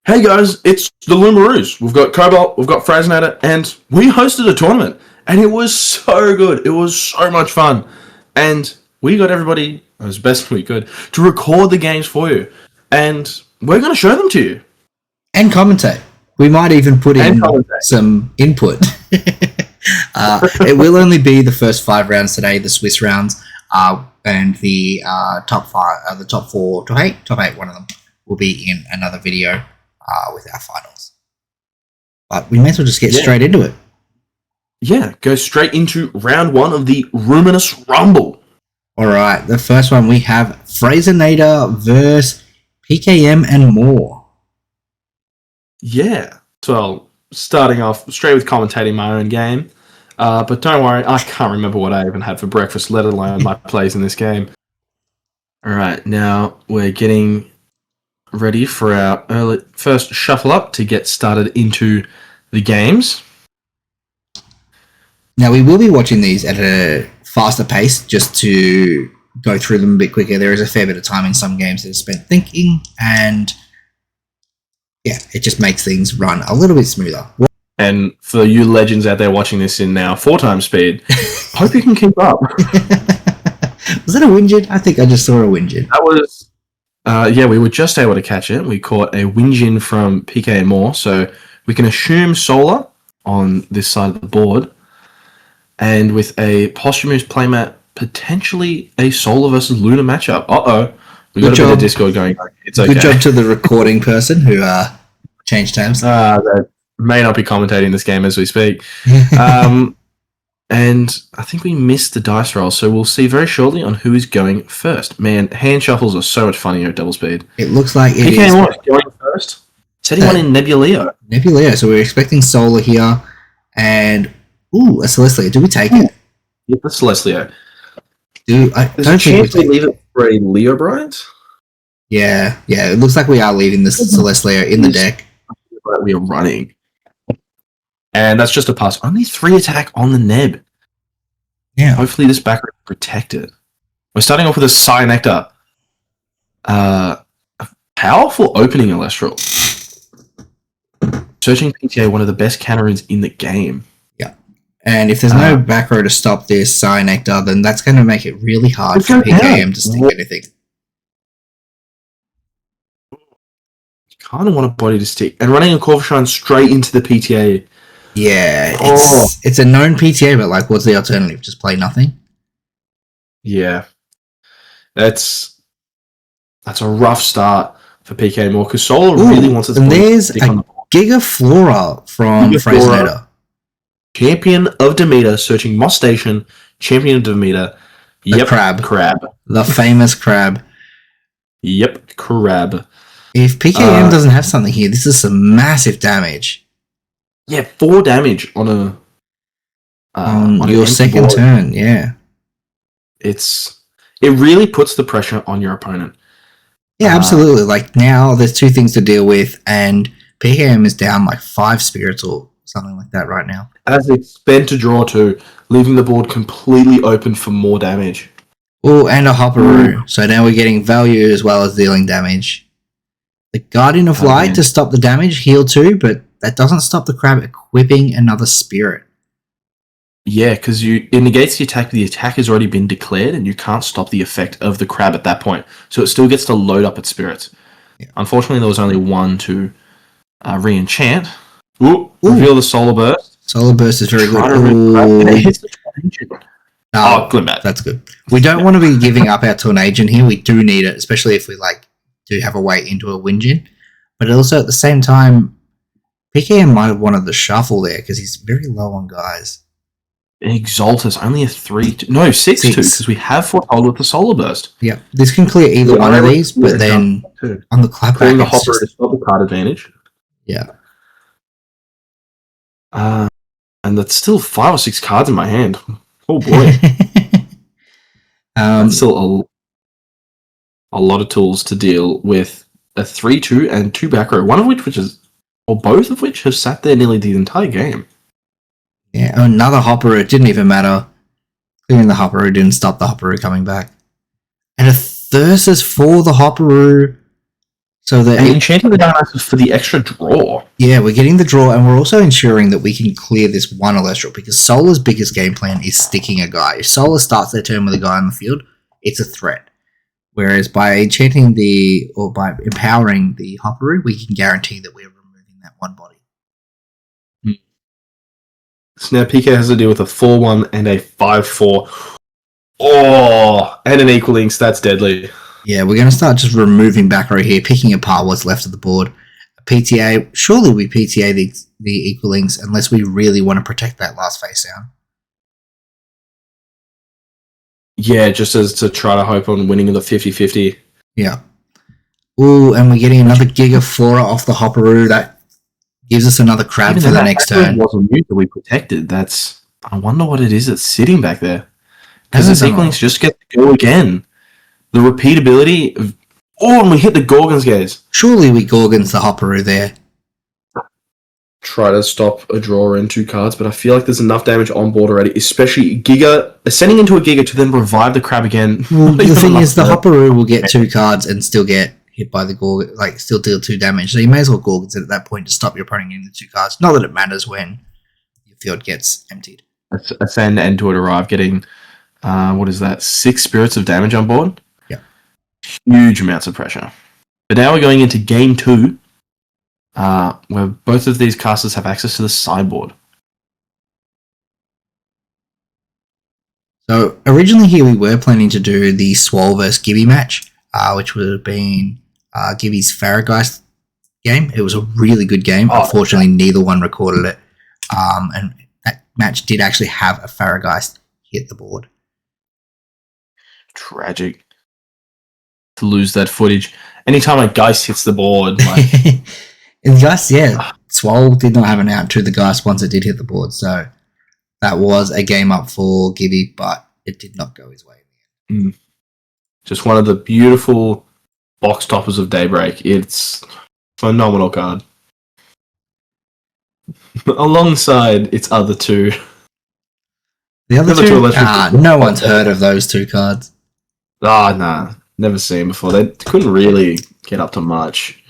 Hey guys, it's the Lumaroos. We've got Cobalt, we've got Frasinator, and we hosted a tournament. And it was so good. It was so much fun. And we got everybody, as best we could, to record the games for you. And we're going to show them to you. And commentate. We might even put in some input. It will only be the first 5 rounds today, the Swiss rounds, and the top 8, one of them, will be in another video with our finals. But we may as well just get straight into it. Yeah, go straight into round 1 of the Roominous Rumble. All right, the first one we have Frasinator versus PKM and more. Yeah, well, starting off straight with commentating my own game. But don't worry, I can't remember what I even had for breakfast, let alone my plays in this game. Alright, now we're getting ready for our first shuffle up to get started into the games. Now, we will be watching these at a faster pace just to go through them a bit quicker. There is a fair bit of time in some games that is spent thinking, and yeah, it just makes things run a little bit smoother. And for you legends out there watching this in now 4 times speed, hope you can keep up. Was that a Wingin? I think I just saw a Wingin. That was, yeah, we were just able to catch it. We caught a Wingin from PK and more, so we can assume Solar on this side of the board. And with a posthumous playmat, potentially a Solar versus Luna matchup. We got a bit of Discord going. It's okay. Good job to the recording person who changed tabs. That may not be commentating this game as we speak. And I think we missed the dice roll, so we'll see very shortly on who is going first. Man, hand shuffles are so much funnier at double speed. It looks like it is going first. Setting one in Nebuleo. Nebuleo, so we're expecting Solar here. And, ooh, a Celestia. Do we take it? Yeah, the Celestia. There's a chance we leave it for a Leo Bryant? Yeah, it looks like we are leaving the Celestia in the deck. We are running. And that's just a pass. Only 3 attack on the Neb. Yeah. Hopefully this back row is protected. We're starting off with a Cyanectar. A powerful opening Alestral. Searching PTA, one of the best counter-ins in the game. Yeah. And if there's no back row to stop this Cyanectar, then that's going to make it really hard for PKM to stick anything. Kind of want a body to stick. And running a Corvishine straight into the PTA. Yeah, it's a known PTA, but like, what's the alternative? Just play nothing? Yeah. That's a rough start for PK Moore, because Solar really wants to. And there's a Gigaflora from Frasinator. Champion of Demeter, searching Moss Station, Champion of Demeter. The crab. The famous crab. Yep, crab. If PKM doesn't have something here, this is some massive damage. Yeah, 4 damage on your second turn. Yeah, it really puts the pressure on your opponent. Yeah, absolutely. Like, now there's 2 things to deal with, and PKM is down like 5 spirits or something like that right now. As it's spent to draw 2, leaving the board completely open for more damage. Oh, and a Hopperoo. So now we're getting value as well as dealing damage. The Guardian of Light to stop the damage, heal 2, but that doesn't stop the crab equipping another spirit. Yeah, because it negates the attack, but the attack has already been declared, and you can't stop the effect of the crab at that point. So it still gets to load up its spirits. Yeah. Unfortunately, there was only 1 to re-enchant. Reveal the Solar Burst. Solar Burst is very good. Glimbat. That's good. We don't want to be giving up our Tornadin here. We do need it, especially if we do have a way into a Wingin. But also at the same time, PKM might have wanted the shuffle there because he's very low on guys. Exaltus, only a 6-2, because we have Foretold with the Solar Burst. Yeah, this can clear either one of these, but then on the clapback, the Hopper to stop the card advantage. Yeah. And that's still 5 or 6 cards in my hand. Oh boy. That's still a lot of tools to deal with a 3-2 and 2 back row, both of which have sat there nearly the entire game. Yeah, another Hopperoo. It didn't even matter. Clearing the Hopperoo didn't stop the Hopperoo coming back. And a Thyrsus for the Hopperoo. So and enchanting the Dionysus for the extra draw. Yeah, we're getting the draw, and we're also ensuring that we can clear this one Celestial, because Solar's biggest game plan is sticking a guy. If Solar starts their turn with a guy on the field, it's a threat. Whereas by enchanting by empowering the Hopperoo, we can guarantee that we're removing that one body. So now PK has to deal with a 4-1 and a 5-4. Oh, and an Equal Links. That's deadly. Yeah, we're going to start just removing back row here, picking apart what's left of the board. PTA, surely we PTA the Equal Links unless we really want to protect that last face down. Yeah, just as to try to hope on winning the 50-50. Yeah. Ooh, and we're getting another Giga Flora off the Hopperoo. That gives us another crab for the next turn. Wasn't new that we protected. I wonder what it is that's sitting back there. Because the Equal Links just get to go again. The repeatability of... Oh, and we hit the Gorgon's Gaze. Surely we Gorgons the Hopperoo there. Try to stop a draw in 2 cards, but I feel like there's enough damage on board already, especially Giga, ascending into a Giga to then revive the crab again. Well, the thing is, the Hopperoo will get 2 cards and still get hit by the Gorgon, like still deal 2 damage, so you may as well Gorgons it at that point to stop your opponent getting the 2 cards. Not that it matters when your field gets emptied. Ascend and to it arrive, getting, what is that, 6 spirits of damage on board? Huge amounts of pressure. But now we're going into game 2, where both of these casters have access to the sideboard. So originally here we were planning to do the Swole vs Gibby match, which would have been Gibby's Farrageist game. It was a really good game. Unfortunately, neither one recorded it. And that match did actually have a Farrageist hit the board. Tragic. To lose that footage. Anytime a Geist hits the board, like... And Geist, yeah, Swole did not have an out to the Geist once it did hit the board, so that was a game up for Gibby, but it did not go his way in the end. Just one of the beautiful box toppers of Daybreak. It's a phenomenal card. Alongside its other 2. The other two? No one's heard of those 2 cards. Nah. Never seen before. They couldn't really get up to much.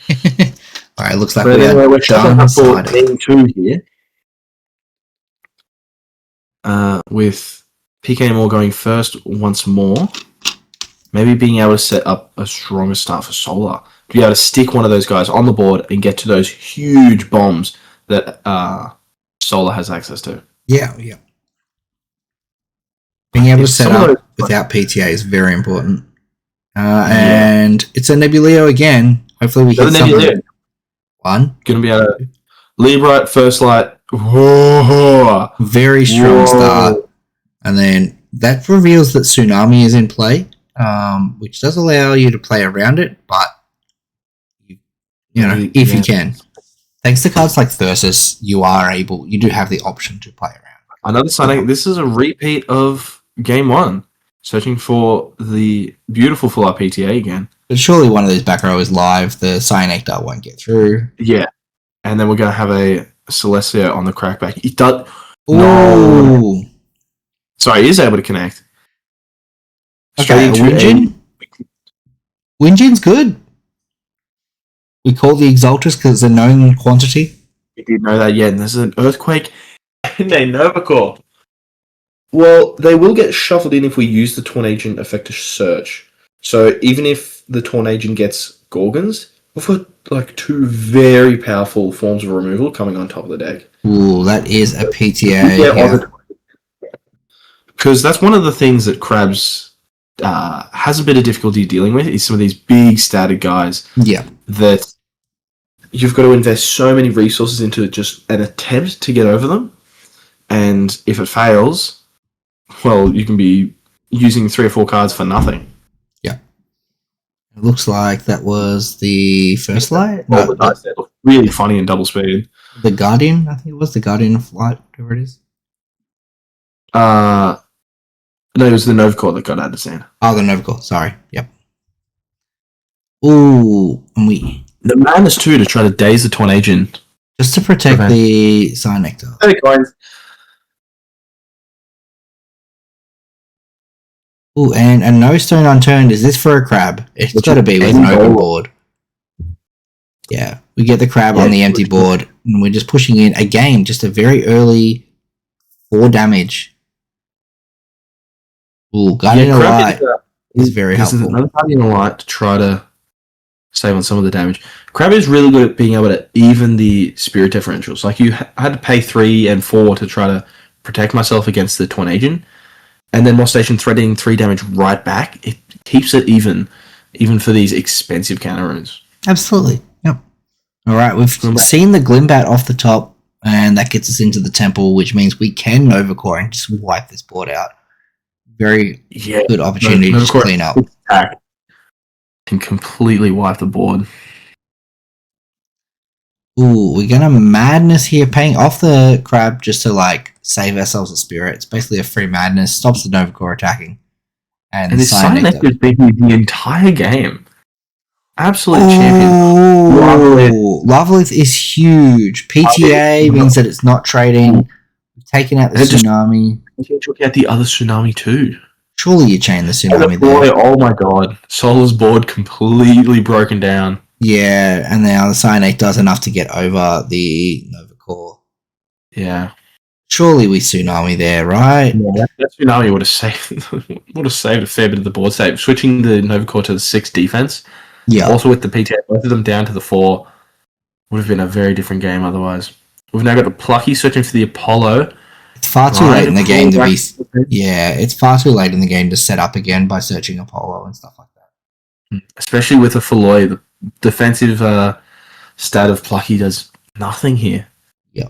Alright, looks like we're done for game 2 here. With PK Moore going first once more. Maybe being able to set up a stronger start for Solar. To be able to stick one of those guys on the board and get to those huge bombs that Solar has access to. Yeah. Being able to set up without PTA is very important. And it's a Nebuleo again. Hopefully we get something. One. Gonna be able to lead right, first light. Whoa. Very strong start. And then that reveals that Tsunami is in play, which does allow you to play around it, but if you can. Thanks to cards like Thyrsus, you do have the option to play around. Another signing. This is a repeat of game 1. Searching for the beautiful full art PTA again. But surely one of these back row is live. The Cyanectar won't get through. Yeah. And then we're going to have a Celestia on the crackback. He does... Ooh. No. Sorry, he is able to connect. Okay, Winjin? Winjin's good. We call the Exaltus because it's a known quantity. We did know that, yeah. And there's an Earthquake and a Novacore. Well, they will get shuffled in if we use the Torn Agent effect to search. So even if the Torn Agent gets Gorgons, we've got like 2 very powerful forms of removal coming on top of the deck. Ooh, that is a PTA. Because that's one of the things that Crabs has a bit of difficulty dealing with is some of these big static guys. Yeah. That you've got to invest so many resources into just an attempt to get over them. And if it fails... well, you can be using 3 or 4 cards for nothing. Yeah. It looks like that was the first light. No, the dice there look really funny in double speed. The Guardian, I think it was the Guardian of Light, whatever it is. No, it was the Novacore that got out of scene. Oh, the Novacore, sorry. Yep. Ooh, and the Madness 2 to try to daze the Torn Agent. Just to protect the Cyanectar. 30 coins. Ooh, and a No Stone Unturned. Is this for a crab? It's got to be with an open board. Yeah, we get the crab on the empty board, and we're just pushing in again. Just a very early 4 damage. Ooh, Guardian of Light is very helpful. This is another Guardian of Light to try to save on some of the damage. Crab is really good at being able to even the spirit differentials. Like I had to pay 3 and 4 to try to protect myself against the Tornadian, and then while station threading 3 damage right back, it keeps it even for these expensive counter runes. Absolutely. Yep. All right, we've seen the Glimbat off the top, and that gets us into the temple, which means we can Nova Core and just wipe this board out. Very good opportunity to clean up. Can completely wipe the board. Ooh, we're gonna Madness here, paying off the crab just to like save ourselves a spirit. It's basically a free Madness, stops the Nova Core attacking. And this Cyanectar has been here the entire game. Absolute champion. Lavalith is huge. PTA means that it's not trading. We've taken out the Tsunami. You took out the other Tsunami too. Surely you chain the Tsunami there. Oh my god. Solar's board completely broken down. Yeah, and now the Cyanate does enough to get over the Nova Core. Yeah. Surely we Tsunami there, right? Yeah, that Tsunami would have saved a fair bit of the board save. Switching the Nova Core to the 6 defense. Yeah. Also with the PTA, both of them down to the 4 would have been a very different game otherwise. We've now got the Plucky searching for the Apollo. It's far too late in the game to be. Yeah, it's far too late in the game to set up again by searching Apollo and stuff like that. Especially with a Feloy, the defensive stat of Plucky does nothing here. Yeah.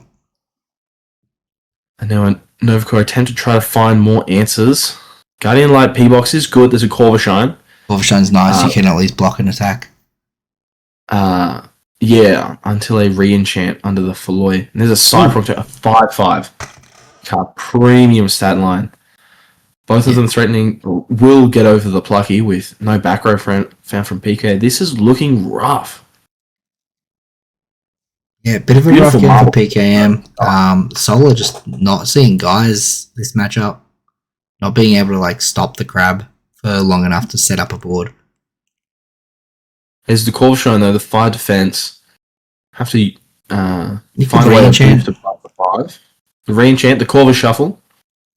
And now a Nova Core attempt to try to find more answers. Guardian Light P-Box is good. There's a Corvashine. Corvashine's nice. You can at least block an attack. Yeah, until they re-enchant under the Feloy. And there's a Cyproc to a 5/5. Premium stat line. Both of them threatening will get over the Plucky with no back row found from PK. This is looking rough. Yeah, bit of a rough game for PKM. Solar just not seeing guys this matchup. Not being able to like stop the crab for long enough to set up a board. There's the call showing though, the 5 defense. Have to you find a way to plus the 5. Re-enchant the Corvus Shuffle,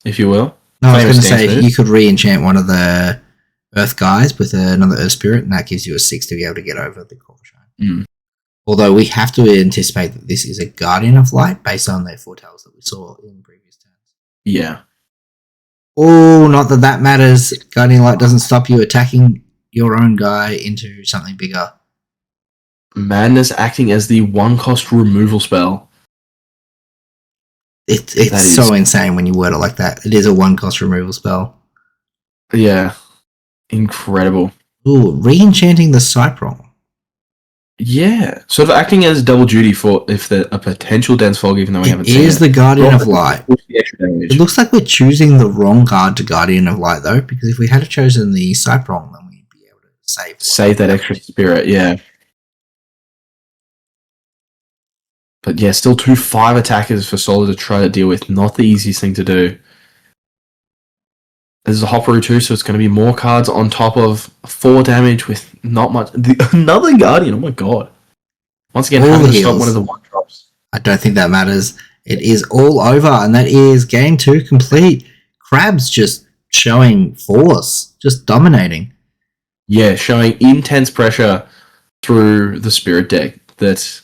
if you will. No, I was going to say you could re-enchant one of the Earth guys with another Earth Spirit, and that gives you a 6 to be able to get over the Corvus. Although we have to anticipate that this is a Guardian of Light based on their foretells that we saw in previous turns. Yeah. Oh, not that matters. Guardian of Light doesn't stop you attacking your own guy into something bigger. Madness acting as the 1-cost removal spell. It's so insane when you word it like that. It is a 1-cost removal spell. Yeah. Incredible. Ooh, re-enchanting the Cyprong. Yeah. Sort of acting as double duty for if a potential dense fog, even though we haven't seen it. It is the Guardian of Light. It looks like we're choosing the wrong card to Guardian of Light, though, because if we had chosen the Cyprong, then we'd be able to save that extra spirit, yeah. But yeah, still 2 5 attackers for Solar to try to deal with. Not the easiest thing to do. There's a Hopperoo too, so it's going to be more cards on top of 4 damage with not much. Another Guardian, oh my god. Once again, having to stop one of the 1-drops. I don't think that matters. It is all over, and that is game 2 complete. Crab's just showing force, just dominating. Yeah, showing intense pressure through the Spirit deck. That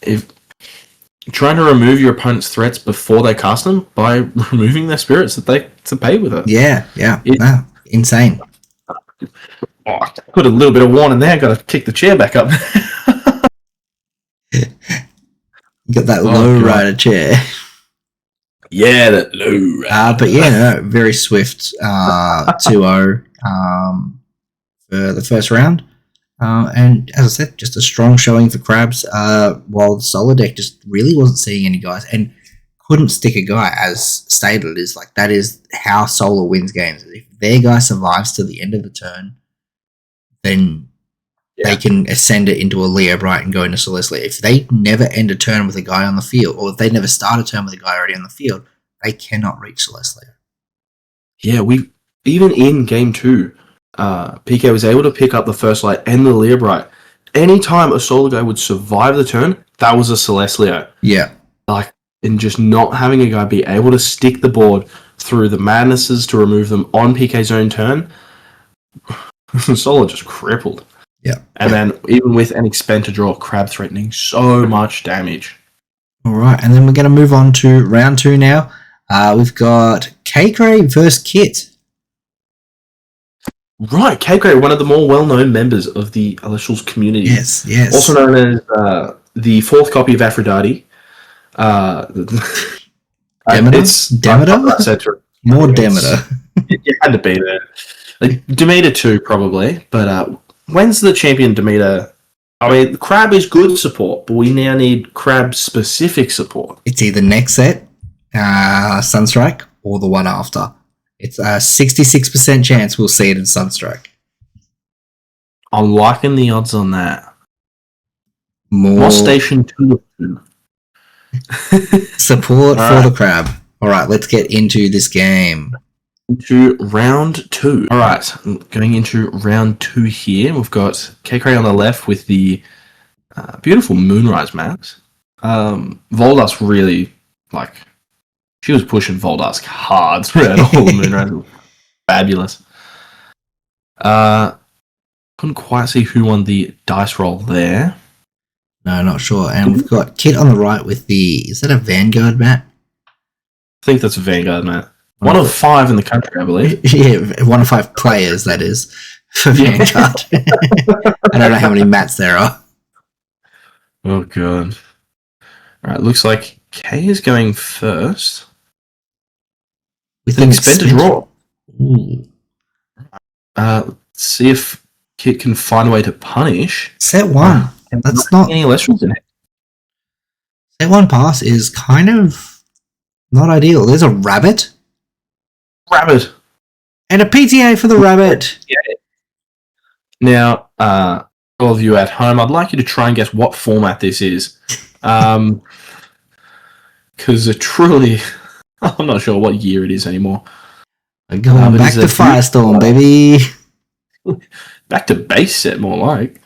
if trying to remove your opponent's threats before they cast them by removing their spirits that they to pay with it. Yeah. Wow, insane. Oh, I put a little bit of warning there. Got to kick the chair back up. You got that low rider chair. Yeah, that low rider. But yeah, no, very swift 2-0 for the first round. And as I said, just a strong showing for Crabs, while the Solar deck just really wasn't seeing any guys and couldn't stick a guy, as stated. Is like that is how Solar wins games. If their guy survives to the end of the turn, then they can ascend it into a Leo Bright and go into Celestial. If they never end a turn with a guy on the field, or if they never start a turn with a guy already on the field, they cannot reach Celestial. Yeah, we even in game 2, PK was able to pick up the first light and the Leo Bright anytime a solo guy would survive the turn, that was a Celestial. Yeah. Like, in just not having a guy be able to stick the board through the madnesses to remove them on PK's own turn, solo just crippled. Yeah. And then even with an expend to draw, Crab threatening so much damage. All right, and then we're going to move on to round 2 now. We've got K-Cray versus Kit. Right, K-Cray, one of the more well-known members of the Alicials community. Yes. Also known as the fourth copy of Aphrodite. Demeter? More Demeter. You had to be there. Like, Demeter too, probably. But when's the champion Demeter? I mean, Crab is good support, but we now need Crab-specific support. It's either next set, Sunstrike, or the one after. It's a 66% chance we'll see it in Sunstrike. I'm liking the odds on that. More Station 2. Support for the Crab. All right, let's get into this game. Into round 2. All right, going into round 2 here. We've got K-Cray on the left with the beautiful Moonrise maps. Voldusk really, she was pushing Voldusk hard throughout all the Moonrise. Fabulous. Couldn't quite see who won the dice roll there. No, not sure. And we've got Kit on the right with is that a Vanguard mat? I think that's a Vanguard mat. One of 5 in the country, I believe. Yeah, 1 of 5 players, that is, for Vanguard. I don't know how many mats there are. Oh, God. All right, looks like K is going first. With an expend to draw. Ooh. Let's see if Kit can find a way to punish. Set 1. That's not any less in it. Set 1 pass is kind of not ideal. There's a rabbit. And a PTA for the rabbit. Yeah. Now, all of you at home, I'd like you to try and guess what format this is. Because it truly, I'm not sure what year it is anymore. Going back to Firestorm, baby. Back to base set, more like.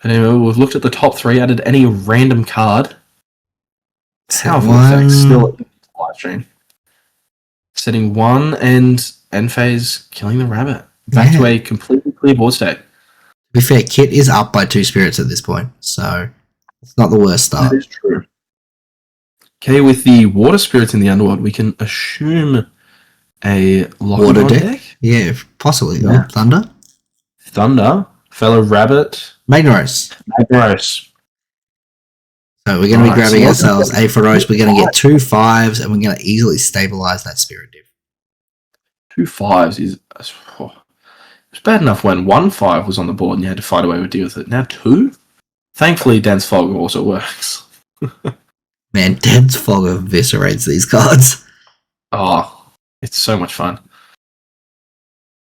Anyway, we've looked at the top 3, added any random card. Powerful effects still in the live stream. Setting 1 and end phase, killing the rabbit. Back to a completely clear board state. To be fair, Kit is up by 2 spirits at this point, so it's not the worst start. That is true. Okay, with the water spirits in the underworld, we can assume a water deck. Yeah, possibly. Yeah. Thunder. Fellow rabbit. Magneros. So we're going to be grabbing ourselves a Feroce. We're going to get 2 5s, and we're going to easily stabilize that spirit div. 2 5s is... It's bad enough when 1 5 was on the board and you had to fight away to deal with it. Now 2? Thankfully, Dense Fog also works. Man, Dense Fog eviscerates these cards. Oh, it's so much fun.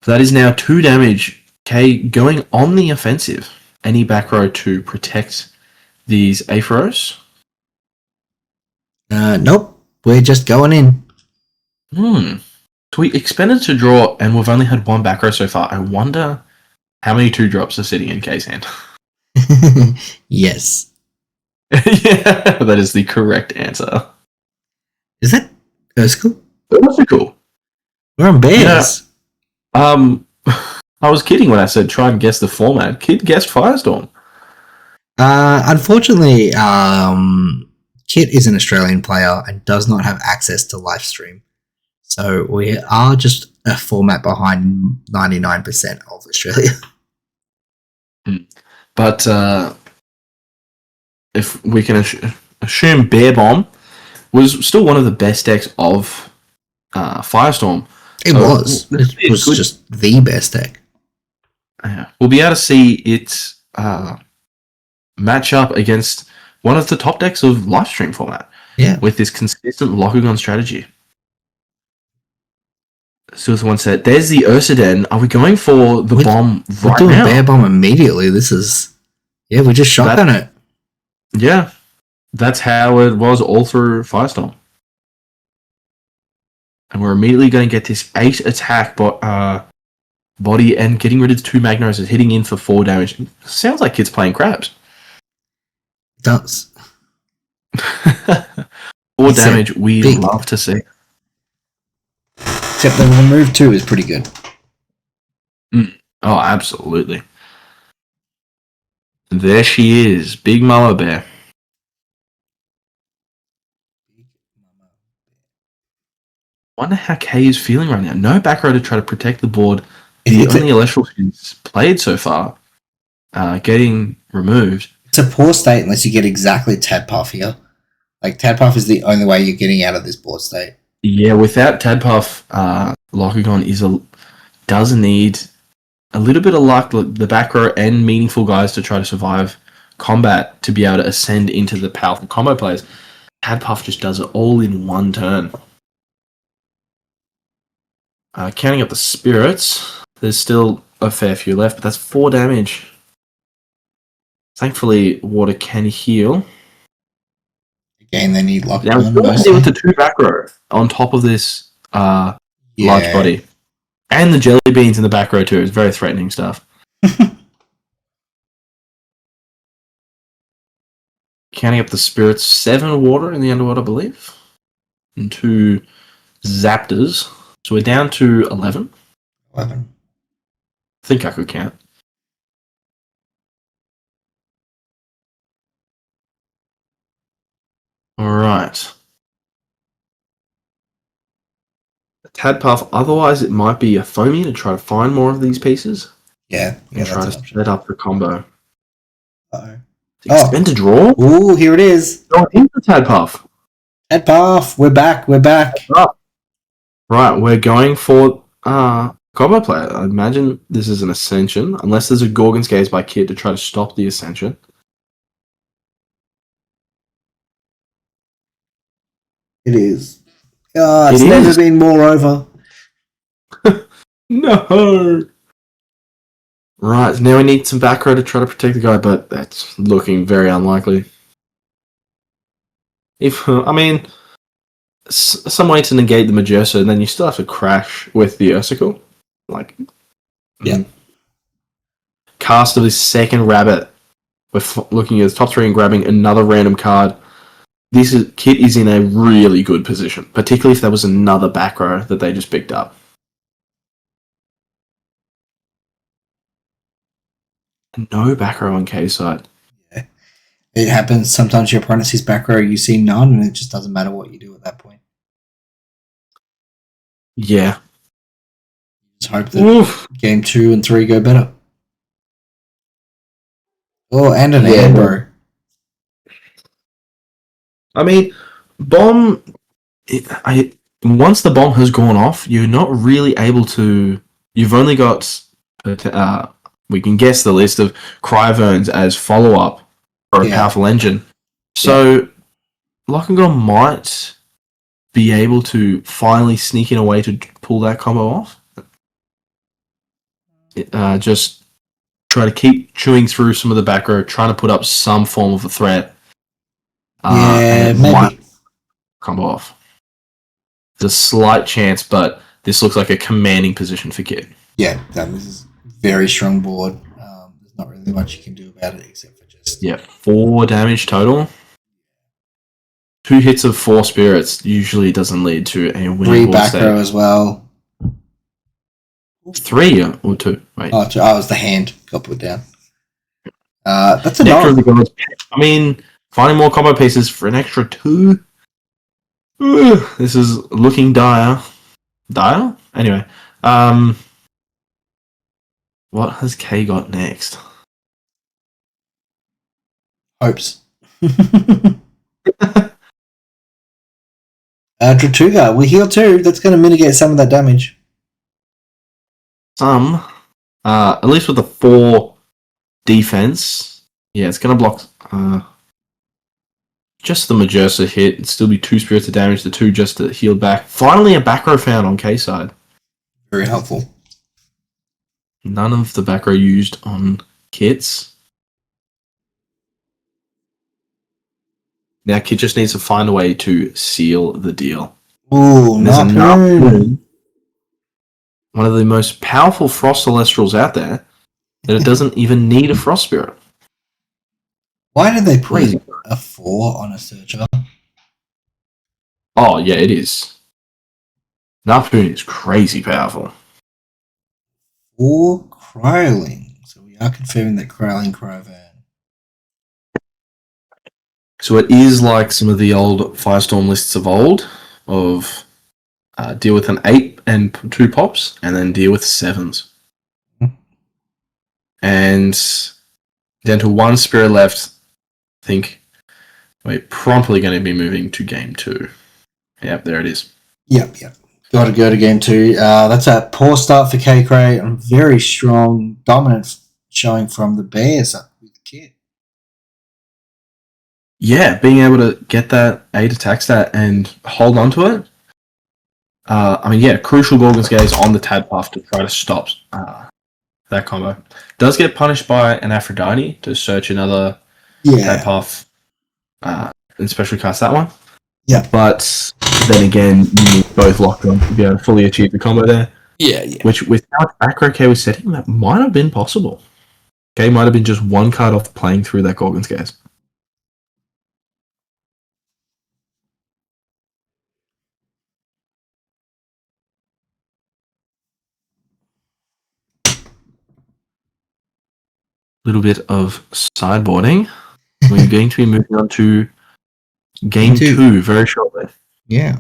So that is now 2 damage. K going on the offensive. Any back row to protect these Aphoros? Nope. We're just going in. So we expended to draw, and we've only had 1 back row so far. I wonder how many 2-drops are sitting in K's hand. Yes. Yeah, that is the correct answer. Is that Urskul? Urskul. We're on bears. Yeah. I was kidding when I said try and guess the format. Kid guessed Firestorm. Unfortunately, Kit is an Australian player and does not have access to live stream. So we are just a format behind 99% of Australia. But if we can assume Bear Bomb was still one of the best decks of Firestorm. It was just the best deck. We'll be able to see it match up against one of the top decks of live stream format. Yeah. With this consistent Locagon strategy. One said, there's the Ursiden. Are we going for the bomb right now? We're doing Bear Bomb immediately. We just shotgun it. Yeah. That's how it was all through Firestorm. And we're immediately going to get this 8 attack body and getting rid of 2 Magnos is hitting in for 4 damage. Sounds like Kit's playing crabs. It does. 4 damage we love to see. Except the remove 2 is pretty good. Oh, absolutely. There she is, Big Mama Bear. Wonder how Kay is feeling right now. No back row to try to protect the board. The only Electral she's played so far, getting removed. It's a poor state unless you get exactly Tadpuff here. Like, Tadpuff is the only way you're getting out of this board state. Yeah, without Tadpuff, Locagon does need a little bit of luck, the back row and meaningful guys to try to survive combat to be able to ascend into the powerful combo players. Tadpuff just does it all in one turn. Counting up the spirits, there's still a fair few left, but that's 4 damage. Thankfully, water can heal. Again, they need luck. Now, what do with the 2 back row on top of this large body? And the jelly beans in the back row too. It's very threatening stuff. Counting up the spirits, 7 water in the underwater, I believe. And 2 Zaptors. So we're down to 11. 11. I think I could count. Alright. Tadpuff, otherwise it might be a Foamy to try to find more of these pieces. Yeah. And try to set up the combo. Uh-oh. Expend to draw? Ooh, here it is. Oh, into Tadpuff. Tadpuff, we're back. Right, we're going for combo player. I imagine this is an Ascension, unless there's a Gorgon's Gaze by Kit to try to stop the Ascension. It is. It's never been more over. No! Right, now we need some back row to try to protect the guy, but that's looking very unlikely. Some way to negate the Majersa, and then you still have to crash with the Ursicle. Cast of his second rabbit. We're looking at the top 3 and grabbing another random card. Kit is in a really good position, particularly if there was another back row that they just picked up. No back row on K's side. Yeah. It happens. Sometimes your opponent sees back row, you see none, and it just doesn't matter what you do at that point. Yeah. Just hope that game 2 and 3 go better. Oh, and an Amber. I mean, bomb. Once the bomb has gone off, you're not really able to. You've only got. We can guess the list of Cryoverns as follow up for a powerful engine. So, Lockingon might be able to finally sneak in a way to pull that combo off. Just try to keep chewing through some of the back row, trying to put up some form of a threat. And maybe. might combo off. There's a slight chance, but this looks like a commanding position for Kit. Yeah, that was a very strong board. There's not really much you can do about it except for just... Yeah, 4 damage total. 2 hits of 4 spirits usually doesn't lead to a winning 3 board back state. row as well. 3 or 2? Wait. Oh, it was the hand got put down. That's Nectar enough. of the Gods. I mean, finding more combo pieces for an extra 2. This is looking dire. Dire? Anyway. What has Kay got next? Hopes. Dratuga, we heal 2. That's going to mitigate some of that damage. Some. At least with the 4 defense. Yeah, it's going to block just the Majersa hit. It'd still be 2 spirits of damage, the 2 just to heal back. Finally, a back row found on K side. Very helpful. None of the back row used on Kits. Now Kit just needs to find a way to seal the deal. Ooh, There's enough room one of the most powerful Frost Celestrals out there, that it doesn't even need a Frost Spirit. Why did they put Crazy. a 4 on a searcher? Oh, yeah, it is. Napoon is crazy powerful. 4 Cryoling. So we are confirming that Cryoling Cryovan. So it is like some of the old Firestorm lists of old, of deal with an 8 and 2 pops, and then deal with 7s. And down to 1 Spirit left, I think we're promptly going to be moving to game 2. Yep, there it is. Yep. Got to go to game 2. That's a poor start for K-Cray and very strong, dominant showing from the Bears with Kit. Yeah, being able to get that 8 attack stat and hold on to it. Crucial Gorgon's Gaze on the Tadpuff to try to stop that combo. Does get punished by an Aphrodite to search another Tadpuff and special cast that one. Yeah. But then again, you need both locked on to be able to fully achieve the combo there. Yeah. Which, with how Acro K was setting, that might have been possible. K might have been just one card off playing through that Gorgon's Gaze. Little bit of sideboarding. We're going to be moving on to game 2 very shortly. Yeah.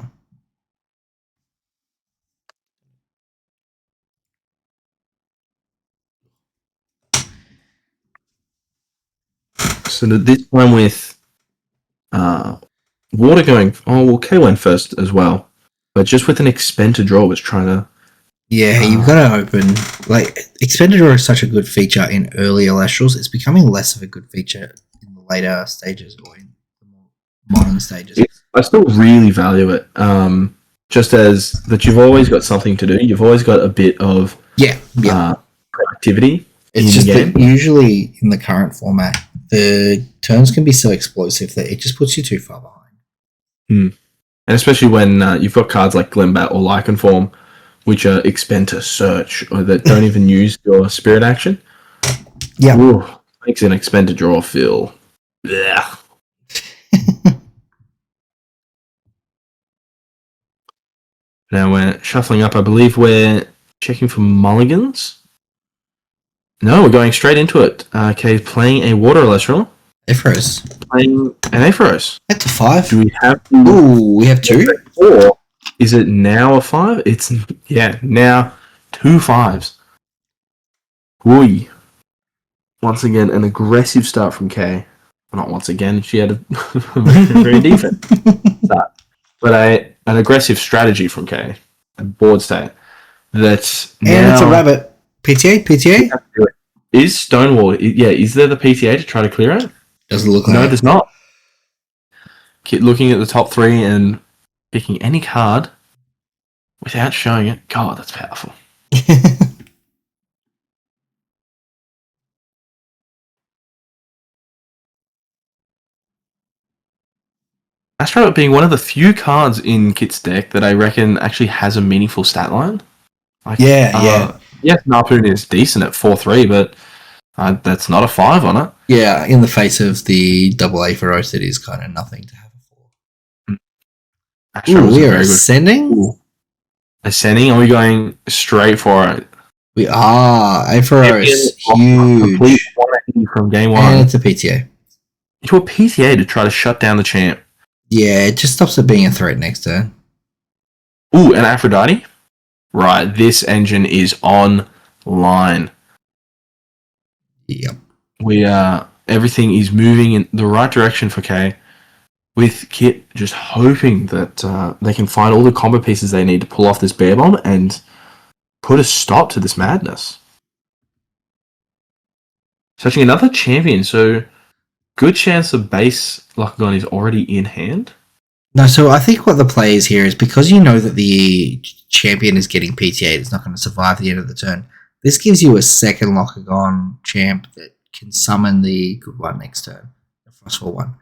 So this one with water going. Oh well, K went first as well, but just with an expend to draw was trying to. Yeah, you've got to open. Like, Expended Draw is such a good feature in earlier Lastrals. It's becoming less of a good feature in the later stages or in the more modern stages. I still really value it. Just as that you've always got something to do. You've always got a bit of productivity. It's just that usually in the current format, the turns can be so explosive that it just puts you too far behind. And especially when you've got cards like Glenbat or Lycan Form, which are expend to search or that don't even use your spirit action. Yeah. Ooh, makes an expend to draw feel. Blech. Now we're shuffling up. I believe we're checking for mulligans. No, we're going straight into it. Okay, playing a Water Celestial. Aephros. Playing an Aephros. That's a 5. Do we have... Ooh, we have 2? Or is it now a 5? It's, now 2 5s. Whee. Once again, an aggressive start from Kay. Well, not once again, she had a very defense start. But an aggressive strategy from Kay. A board state. That's now... And it's a rabbit. PTA? Is Stonewall... is there the PTA to try to clear it? Doesn't look like No, it. there's not. Looking at the top 3 and picking any card without showing it. God, that's powerful. Astro being one of the few cards in Kit's deck that I reckon actually has a meaningful stat line. Yeah. Yes, Napoon is decent at 4-3, but that's not a 5 on it. Yeah, in the face of the double Aephros, it is kind of nothing to have a 4. Ooh, we are ascending? Ascending? Are we going straight for it? We are. Aephros, huge. Complete 180 from game 1. And it's a PTA. Into a PTA to try to shut down the champ. Yeah, it just stops it being a threat next turn. Ooh, an Aphrodite? Right, this engine is online. Yep. Everything is moving in the right direction for K, with Kit just hoping that they can find all the combo pieces they need to pull off this bear bomb and put a stop to this madness. Searching another champion, so good chance the base Locagon is already in hand. No, so I think what the play is here is because you know that the champion is getting PTA'd, it's not going to survive the end of the turn. This gives you a second Locagon champ that can summon the good one next turn, the Frostfall one.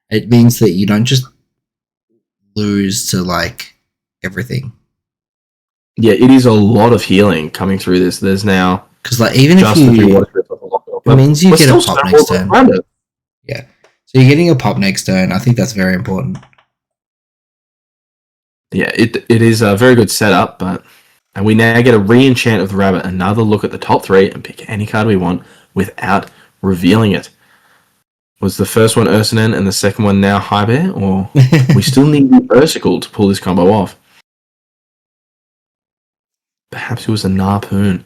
It means that you don't just lose to, like, everything. Yeah, it is a lot of healing coming through this. There's now because like even if just a few you, water spirits off the locker. it means you We're get a still pop next snowballs turn. around it. Yeah, so you're getting a pop next turn. I think that's very important. Yeah, it is a very good setup, and we now get a re-enchant of the rabbit, another look at the top three, and pick any card we want without revealing it. Was the first one Ursinen and the second one now High Bear, or we still need the Ursicle to pull this combo off? Perhaps it was a Narpoon.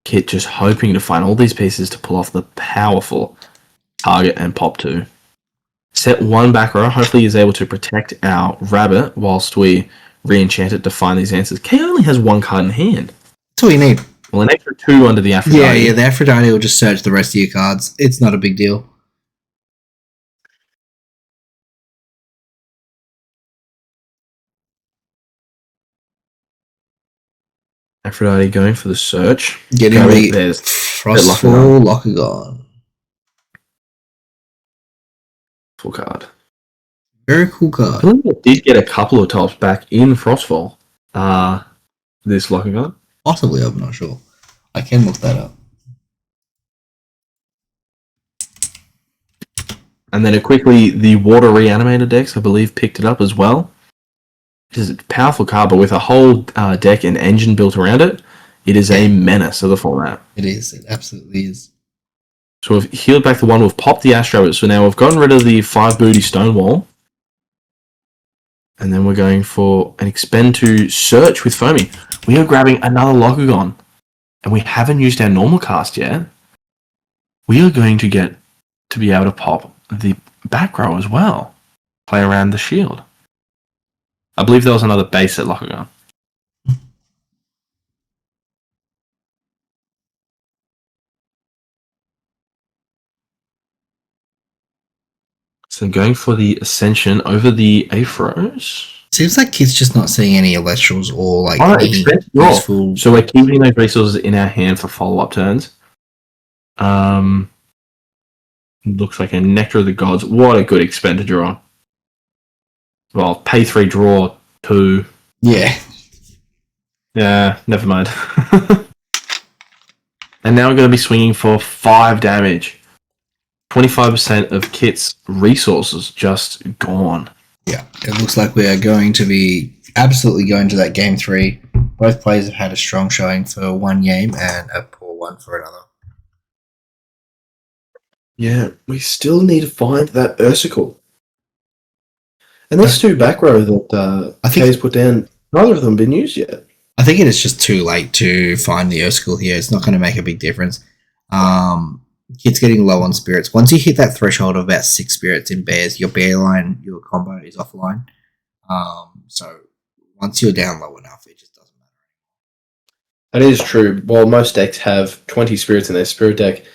Kit just hoping to find all these pieces to pull off the powerful target and pop 2. Set 1 back row, hopefully he's able to protect our rabbit whilst we re-enchant it to find these answers. K only has 1 card in hand. That's all you need. Well, an extra 2 under the Aphrodite. Yeah, the Aphrodite will just search the rest of your cards. It's not a big deal. Aphrodite going for the search. Getting the Frostfall Lockagon. Full card. Very cool card. I believe it did get a couple of tops back in Frostfall. This Lockagon. Possibly, I'm not sure. I can look that up. And then quickly, the Water Reanimator decks, I believe, picked it up as well. It is a powerful card, but with a whole deck and engine built around it, it is a menace of the format. It is. It absolutely is. So we've healed back the 1. We've popped the Astro. So now we've gotten rid of the 5 booty Stonewall. And then we're going for an expend to search with Foamy. We are grabbing another Lockagon. And we haven't used our normal cast yet. We are going to get to be able to pop the back row as well. Play around the shield. I believe there was another base set Lockagon. So going for the Ascension over the Aphros. Seems like Kit's just not seeing any Electrals or like any useful. So we're keeping those resources in our hand for follow-up turns. Looks like a Nectar of the Gods. What a good expend to draw. Well, pay 3, draw 2. Yeah. Yeah, never mind. And now we're going to be swinging for 5 damage. 25% of Kit's resources just gone. Yeah, it looks like we are going to be absolutely going to that game 3. Both players have had a strong showing for one game and a poor one for another. Yeah, we still need to find that Ursicle. And there's 2 back row that I think K's put down. Neither of them have been used yet. I think it is just too late to find the Ursicle here. It's not going to make a big difference. Kit's getting low on spirits. Once you hit that threshold of about 6 spirits in bears, your bear line, your combo is offline. So once you're down low enough, it just doesn't matter. That is true. While most decks have 20 spirits in their spirit deck,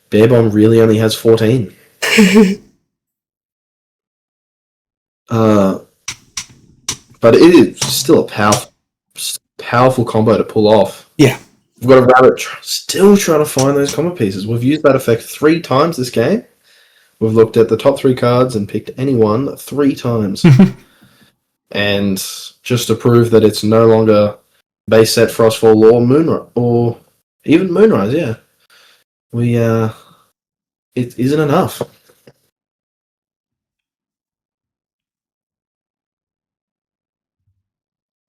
Bear Bomb really only has 14. But it is still a powerful combo to pull off. Yeah. We've got a rabbit still trying to find those combo pieces. We've used that effect 3 times this game. We've looked at the top 3 cards and picked any one 3 times. And just to prove that it's no longer base set Frostfall or Moonrise, or even Moonrise, yeah. It isn't enough.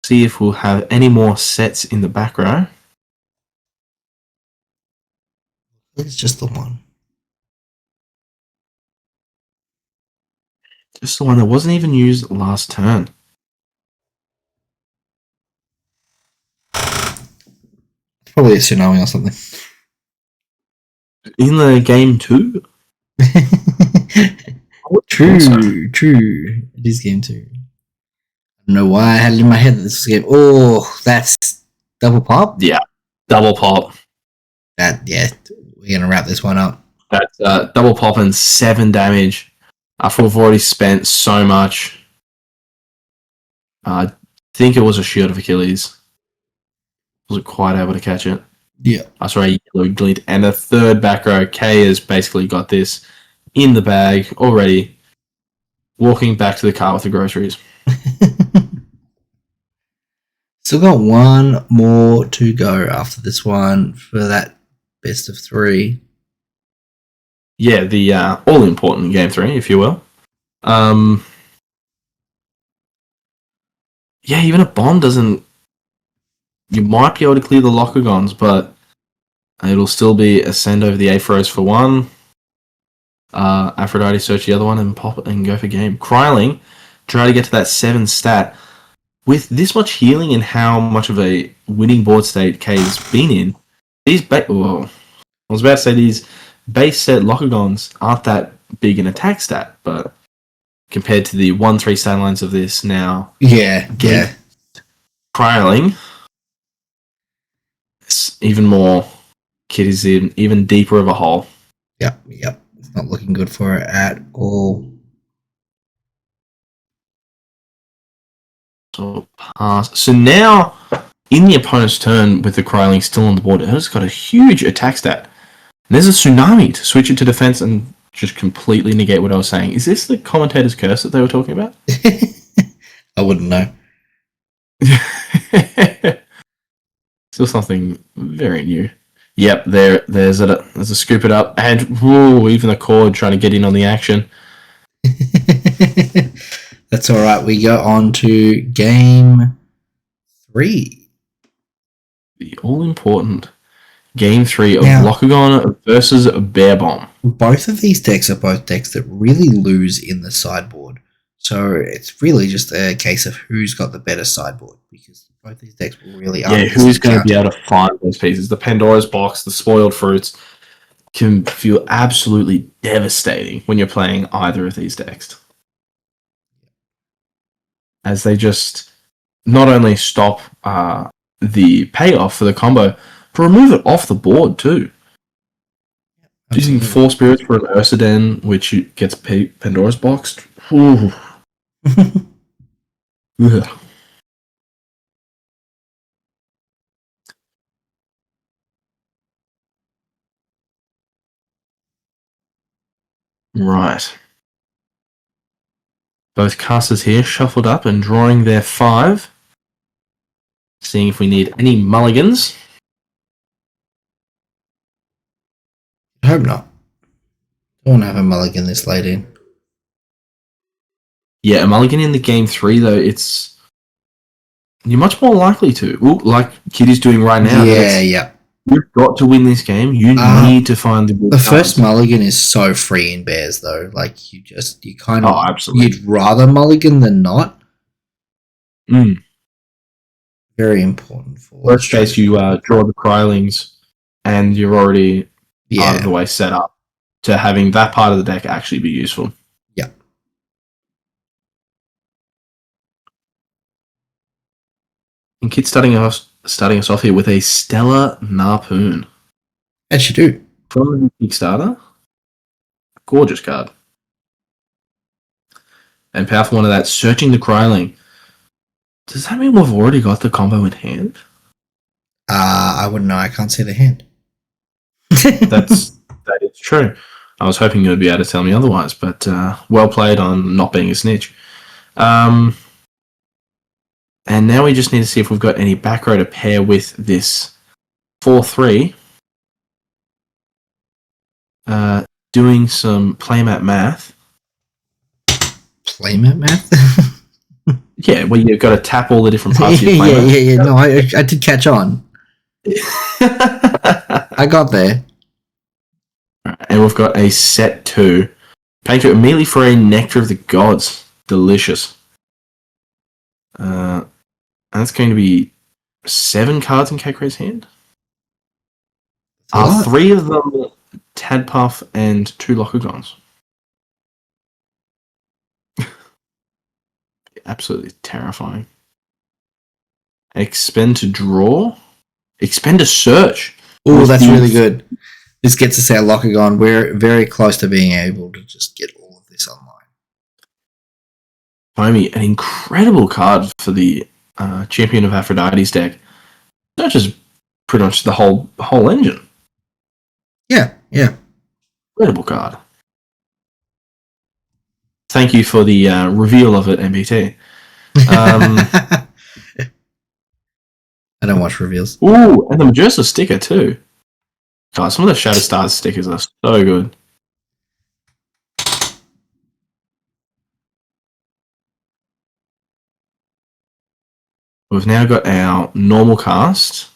See if we'll have any more sets in the back row. It's just the one. Just the one that wasn't even used last turn. Probably a tsunami or something. In the game 2? True. It is game 2. I don't know why I had it in my head that this was game. Oh, that's double pop? Yeah, double pop. We're going to wrap this one up. That's double pop and 7 damage. After we've already spent so much. I think it was a Shield of Achilles. Wasn't quite able to catch it. Yeah. Sorry, Yellow Glint. And the third back row, K has basically got this in the bag already. Walking back to the car with the groceries. Still got one more to go after this one for that best of 3. Yeah, the all-important game 3, if you will. Yeah, even a bomb doesn't... You might be able to clear the Lockagons, but it'll still be Ascend over the Aphros for 1. Aphrodite search the other one and pop it and go for game. Kryling, try to get to that 7 stat. With this much healing and how much of a winning board state K's been in, these I was about to say these base set Lockagons aren't that big an attack stat, but compared to the 1-3 stat lines of this now, Kryling, it's even more. Kid is in even deeper of a hole. Yep. It's not looking good for it at all. So pass. So now, in the opponent's turn, with the Kryling still on the board, it's got a huge attack stat. And there's a tsunami to switch it to defense and just completely negate what I was saying. Is this the commentator's curse that they were talking about? I wouldn't know. Still something very new. Yep, there's a scoop it up, and even the cord trying to get in on the action. That's all right. We go on to game 3. The all-important game 3 of Locagon versus Bear Bomb. Both of these decks are both decks that really lose in the sideboard. So it's really just a case of who's got the better sideboard, because both these decks really are. Yeah, who's going to be able to find those pieces? The Pandora's Box, the Spoiled Fruits can feel absolutely devastating when you're playing either of these decks, as they just not only stop the payoff for the combo, but remove it off the board too. Absolutely. Using 4 Spirits for an Ursaden, which gets Pandora's Boxed. Right. Both casters here shuffled up and drawing their 5. Seeing if we need any mulligans. I hope not. Don't want to have a mulligan this late in. Yeah, a mulligan in the game 3, though, you're much more likely to. Like Kitty's doing right now. Yeah. You've got to win this game. You need to find the good cards. First mulligan is so free in Bears, though. Like, you kind of... absolutely. You'd rather mulligan than not. Mm. Very important for... Worst case, you draw the Krylings, and you're already out of the way set up to having that part of the deck actually be useful. Yeah. And Kit's starting us off here with a Stellar Narpoon. As you do. From the Kickstarter. Gorgeous card. And powerful one of that, Searching the Kryling. Does that mean we've already got the combo in hand? I wouldn't know. I can't see the hand. That is true. I was hoping you would be able to tell me otherwise, but well played on not being a snitch. And now we just need to see if we've got any back row to pair with this 4-3. Doing some playmat math. Playmat math? Yeah, well, you've got to tap all the different parts of your playmat. Yeah. No, I did catch on. I got there. And we've got a set 2. Paying to immediately for a Nectar of the Gods. Delicious. And that's going to be 7 cards in Kakray's hand. 3 of them Tadpuff and 2 Lockagons. Absolutely terrifying. Expend to draw. Expend to search. Oh, that's really good. This gets us our Locagon. We're very close to being able to just get all of this online. Homie, an incredible card for the Champion of Aphrodite's deck. Not just pretty much the whole engine. Yeah. Incredible card. Thank you for the reveal of it, MBT. I don't watch reveals. Ooh, and the Majersa sticker too. God, some of the Shadow Stars stickers are so good. We've now got our normal cast.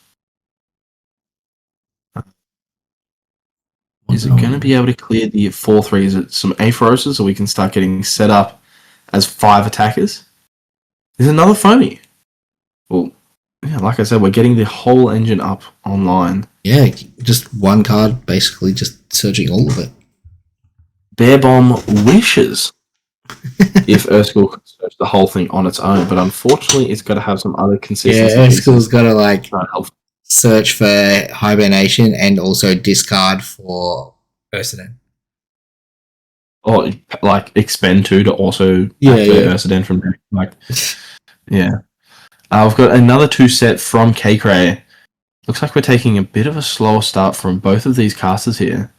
Is it going to be able to clear the 4-3? Is it some Aphorosis, so we can start getting set up as 5 attackers? There's another foamy. Well, yeah, like I said, we're getting the whole engine up online. Yeah, just one card, basically just searching all of it. Bear Bomb wishes if Erskine could search the whole thing on its own, but unfortunately, it's got to have some other consistency. Yeah, Erskine's got to search for hibernation and also discard for Ursaden. Or expend 2 to also activate Ursaden from yeah. We've got another 2 set from K-Cray. Looks like we're taking a bit of a slower start from both of these casters here,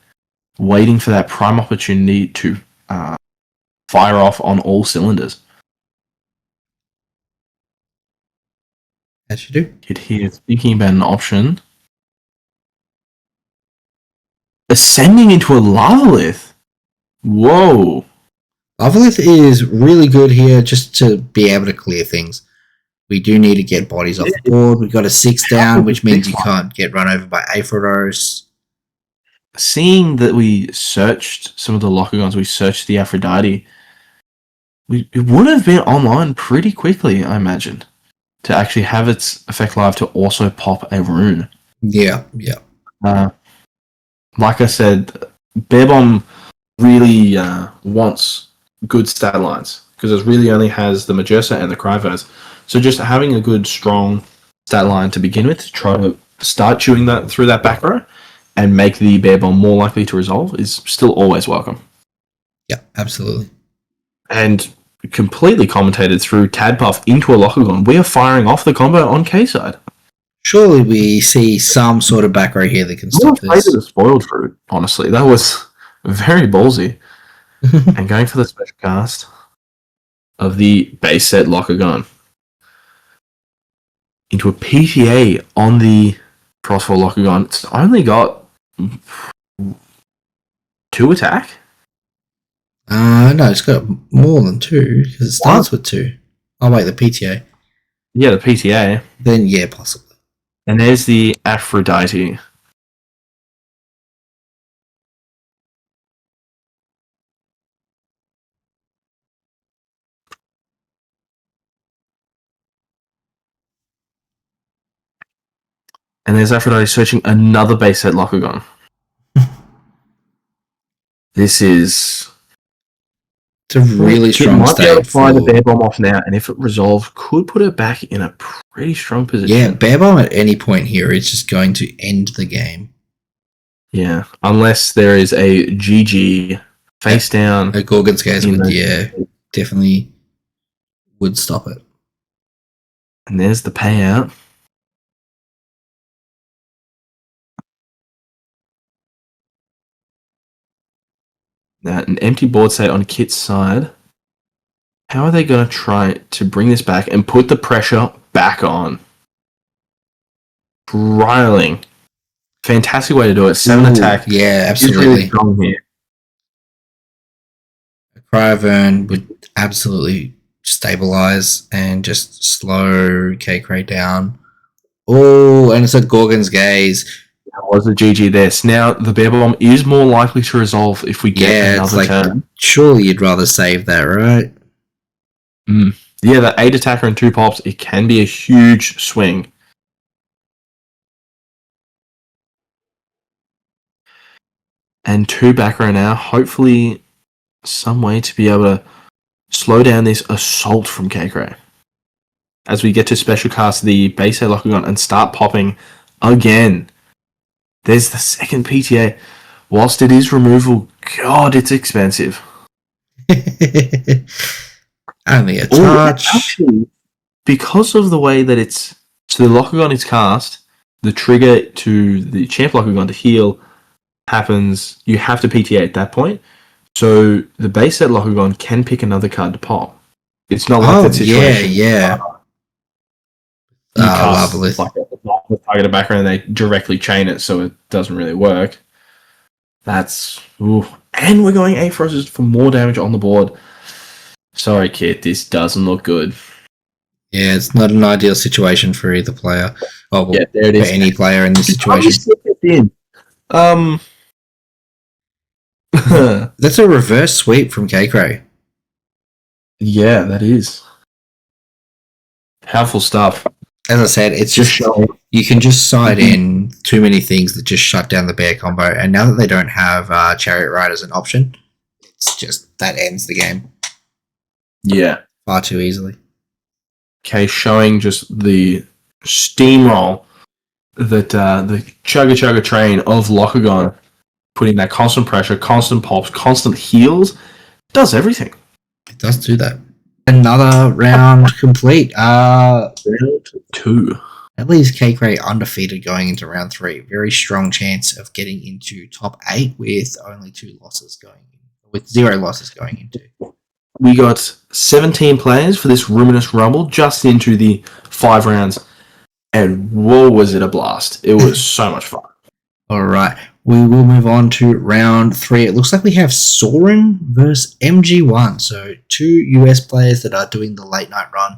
waiting for that prime opportunity to fire off on all cylinders. As you do. Kid here thinking about an option. Ascending into a Lavalith. Whoa. Lavalith is really good here just to be able to clear things. We do need to get bodies off the board. We've got a 6 down, which means you can't get run over by Aphoros. Seeing that we searched some of the Lockagons, we searched the Aphrodite, it would have been online pretty quickly, I imagine, to actually have its effect live to also pop a rune. Yeah. Like I said, Bear Bomb really wants good stat lines because it really only has the Majersa and the Cryvers. So just having a good, strong stat line to begin with to try to start chewing that through that back row and make the Bear Bomb more likely to resolve is still always welcome. Yeah, absolutely. And completely commentated through Tadpuff into a Locagon. We are firing off the combo on K-side. Surely we see some sort of back row here that can stop this. The spoiled fruit, honestly. That was very ballsy. And going for the special cast of the base set Locagon into a PTA on the Crossfall Locagon. It's only got 2 attack. No, it's got more than 2 because it starts with 2. Oh wait, the PTA. Yeah, the PTA. Then yeah, possibly. And there's the Aphrodite. And there's Aphrodite searching another base set Locagon. This is... It's a really strong might state. Be able to fire the Bear Bomb off now, and if it resolves, could put it back in a pretty strong position. Yeah, Bear Bomb at any point here is just going to end the game. Yeah, unless there is a GG face down. A Gorgon's Gaze would, definitely would stop it. And there's the payout. Now, an empty board state on Kit's side. How are they going to try to bring this back and put the pressure back on? Riling. Fantastic way to do it. 7 attack. Yeah, absolutely. Really strong here. Cryvern would absolutely stabilize and just slow K-Cray down. Oh, and it's a Gorgon's Gaze. That was a GG there. So now the Bear Bomb is more likely to resolve if we get another turn. Surely you'd rather save that, right? Yeah, that 8 attacker and 2 pops, it can be a huge swing. And 2 back row now. Hopefully some way to be able to slow down this assault from K-Cray. As we get to special cast the base set Locagon and start popping again. There's the second PTA. Whilst it is removal, God, it's expensive. Only a touch. Actually, because of the way that it's... So the Locagon is cast, the trigger to the Champ Locagon to heal happens, you have to PTA at that point. So the base set Locagon can pick another card to pop. It's not like that situation. Yeah. You cast Lavalith. like a target a back row and they directly chain it, so it doesn't really work. That's... Ooh. And we're going A Frost for more damage on the board. Sorry, Kit, this doesn't look good. Yeah, it's not an ideal situation for either player. Oh, well, yeah, there it is. For any player in this situation. That's a reverse sweep from K-Cray. Yeah, that is. Powerful stuff. As I said, it's just you can just side in too many things that just shut down the bear combo. And now that they don't have Chariot Ride as an option, it's just that ends the game. Yeah. Far too easily. Okay, showing just the steamroll that the chugga train of Locagon, putting that constant pressure, constant pops, constant heals, does everything. It does do that. Another round complete. Round 2. That leaves K-Cray undefeated going into round 3. Very strong chance of getting into top 8 with only 2 losses with 0 losses going into. We got 17 players for this Roominous Rumble, just into the 5 rounds. And whoa, was it a blast. It was so much fun. All right. We will move on to round 3. It looks like we have Soren versus MG1. So 2 US players that are doing the late night run.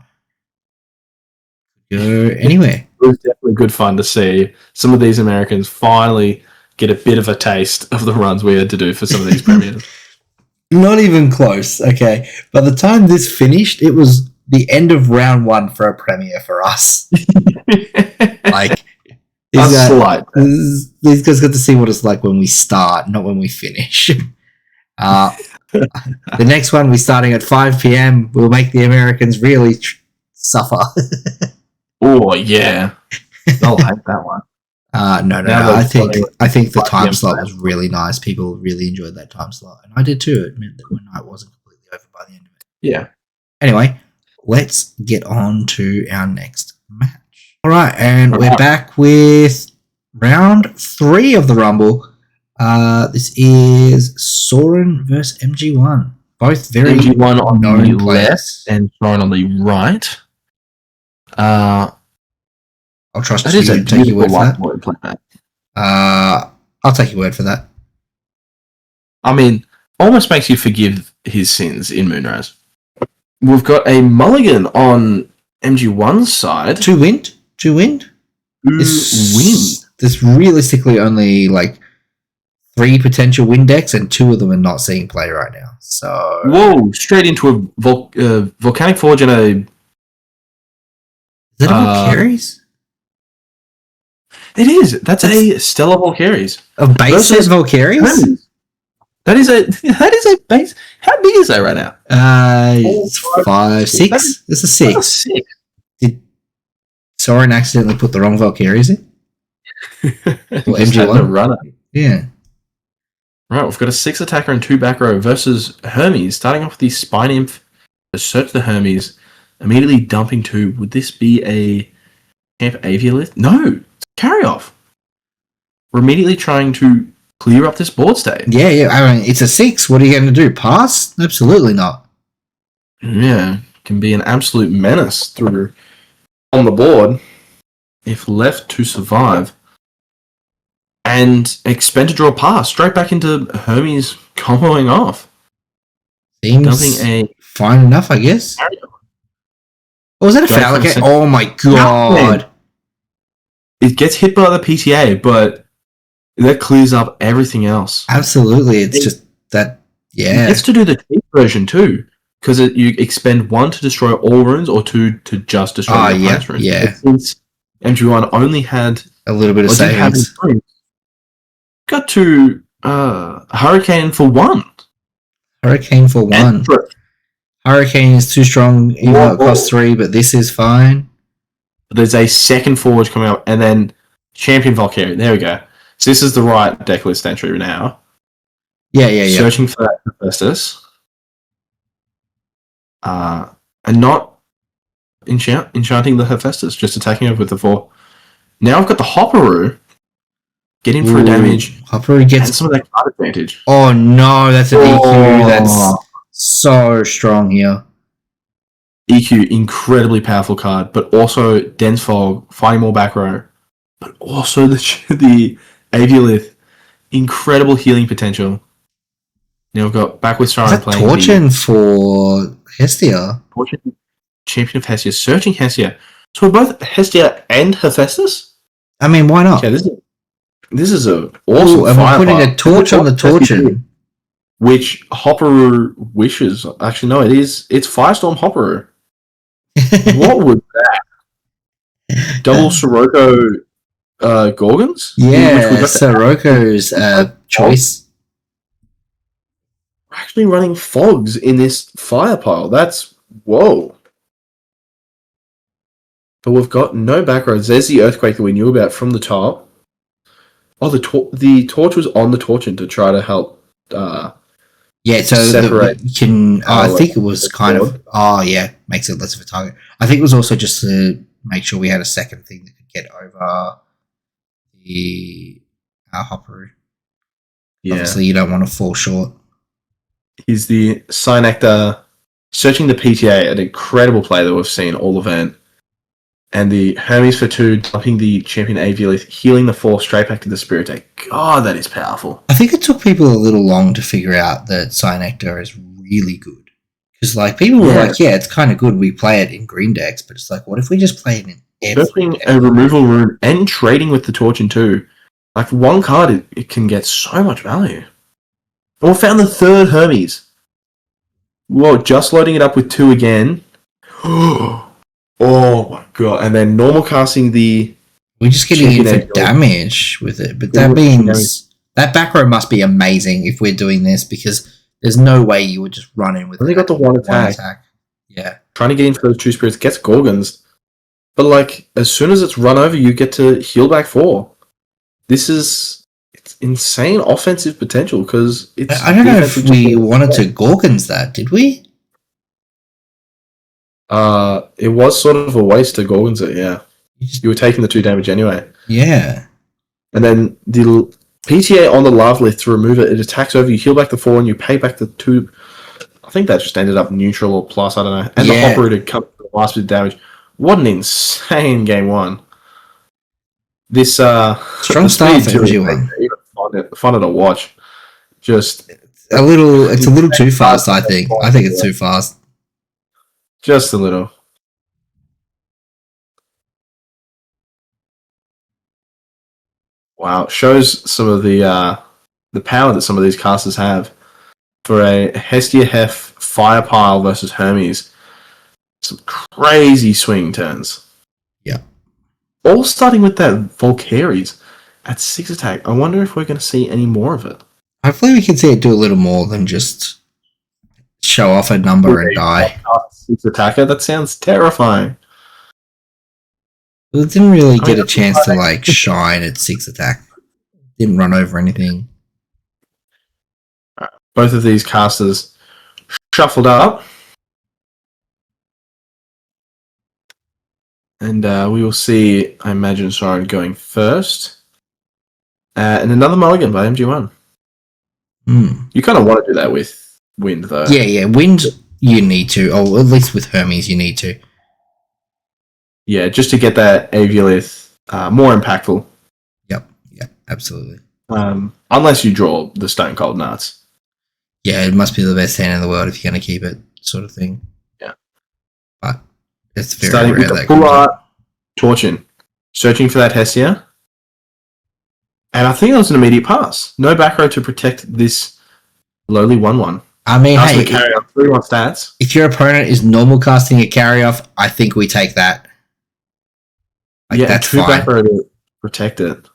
Go anywhere. It was definitely good fun to see some of these Americans finally get a bit of a taste of the runs we had to do for some of these premiers. Not even close. Okay. By the time this finished, it was the end of round 1 for a premiere for us. Like, these guys got to see what it's like when we start, not when we finish. The next one, we're starting at 5 p.m. We'll make the Americans really suffer. Oh, yeah. They'll hate that one. No. I think the time slot was really nice. People really enjoyed that time slot. And I did too. It meant that my night wasn't completely over by the end of it. Yeah. Anyway, let's get on to our next match. All right, and we're back with round 3 of the Rumble. This is Soren versus MG1. Both very MG1 on the players. left and Soren on the right. I'll trust that you is a to take your word for that. I'll take your word for that. I mean, almost makes you forgive his sins in Moonrise. We've got a mulligan on MG1's side. 2 wind? 2 wind? There's realistically only like 3 potential win decks, and 2 of them are not seeing play right now. So whoa, straight into a Volcanic Forge and a... Is that a Valkyries? It is. That's a Stellar Valkyries. A base set Valkyries? That is a base. How big is that right now? It's 5, 6. It's a 6. 6. Did Soren accidentally put the wrong Valkyries in? Or MG1 runner. Yeah. Right, we've got a 6 attacker and 2 back row versus Hermes. Starting off with the Spine Nymph. Search the Hermes. Immediately dumping 2. Would this be a Camp Avia list? No. Carry off. We're immediately trying to clear up this board state. Yeah. I mean, it's a 6. What are you going to do? Pass? Absolutely not. Yeah. Can be an absolute menace through on the board if left to survive. And expend to draw a pass straight back into Hermes comboing off. Seems fine enough, I guess. Oh, was that a foul? Okay. Oh my god. It gets hit by the PTA, but that clears up everything else. Absolutely. It's just that, yeah. It gets to do the cheap version too, because you expend 1 to destroy all runes or 2 to just destroy the opponent's runes. Yeah. Since MG1 only had a little bit of savings. Got to Hurricane for 1. Hurricane for 1. Hurricane is too strong, even though it costs 3, but this is fine. There's a second forge coming up, and then Champion Valkyrie. There we go. So this is the right deck list entry now. Yeah. Searching for that Hephaestus. And not enchanting the Hephaestus, just attacking it with the 4. Now I've got the Hopperoo. Getting for damage. Hopperoo gets some of that card advantage. Oh no, that's an EQ. That's so strong here. EQ, incredibly powerful card, but also Dense Fog, fighting more back row. but also the Aviolith, incredible healing potential. Now we've got Backward Siren playing Torchin for Hestia. Torchin, champion of Hestia, searching Hestia. So we're both Hestia and Hephaestus? I mean, why not? Yeah, this is a awesome and we're putting firepower. a torch on the Torchin. Which Hopperoo wishes. Actually, no, it's Firestorm Hopperoo. What would that? Double Sirocco Gorgons? Yeah, Siroko's choice. We're actually running fogs in this fire pile. That's whoa. But we've got no back roads. There's the earthquake that we knew about from the top. Oh, the torch was on the Torchin to try to help. Yeah, so separate. I think it was kind of. Oh, yeah, makes it less of a target. I think it was also just to make sure we had a second thing that could get over the Hopperoo. Yeah. Obviously, you don't want to fall short. Is the Cynector searching the PTA, an incredible play that we've seen all event. And the Hermes for 2, dumping the champion Aviolith, healing the 4 straight back to the Spirit deck. God, that is powerful. I think it took people a little long to figure out that Cynector is really good. Because, like, people were like, yeah, it's kind of good. We play it in green decks. But it's like, what if we just play it in every deck? A removal rune and trading with the Torchin too. Like, one card, it can get so much value. And we found the 3rd Hermes. Whoa, just loading it up with 2 again. Oh my god! And then normal casting the. We're just getting in for damage with it, but that means that back row must be amazing if we're doing this because there's no way you would just run in with. They got the one attack. Yeah, trying to get into those 2 spirits gets Gorgons, but like as soon as it's run over, you get to heal back 4. It's insane offensive potential because it's. I don't know if we wanted to Gorgons that, did we? It was sort of a waste to Gorgons it, yeah. You were taking the 2 damage anyway. Yeah. And then the PTA on the Lavalith to remove it, it attacks over, you heal back the 4, and you pay back the 2. I think that just ended up neutral or plus, I don't know. And the Hopperoo to come to the last bit of damage. What an insane game 1. This strong start for MG1. Fun to watch. Just it's a little too fast, I think. I think it's too fast. Just a little. Wow, shows some of the power that some of these casters have for a Hestia Hef fire pile versus Hermes. Some crazy swing turns. Yeah. All starting with that Valkyries at 6 attack. I wonder if we're going to see any more of it. Hopefully we can see it do a little more than just show off a number and die. 6 attacker? That sounds terrifying. Well, it didn't really get a chance to like shine at 6 attack. Didn't run over anything. Both of these casters shuffled up. And we will see, I imagine, Soren going first. And another mulligan by MG1. You kind of want to do that with Wind, though. Yeah. Wind, you need to. Or at least with Hermes, you need to. Yeah, just to get that Aviolith more impactful. Yep, absolutely. Unless you draw the Stone Cold Nuts. Yeah, it must be the best hand in the world if you're going to keep it, sort of thing. Yeah. But it's very starting rare with the Full Art Torchin. Searching for that Hestia. And I think it was an immediate pass. No back row to protect this lowly 1-1. I mean, hey, carry off 3-1 stats. If your opponent is normal casting a carry off, I think we take that. Like, yeah, that's 2 back row to protect it.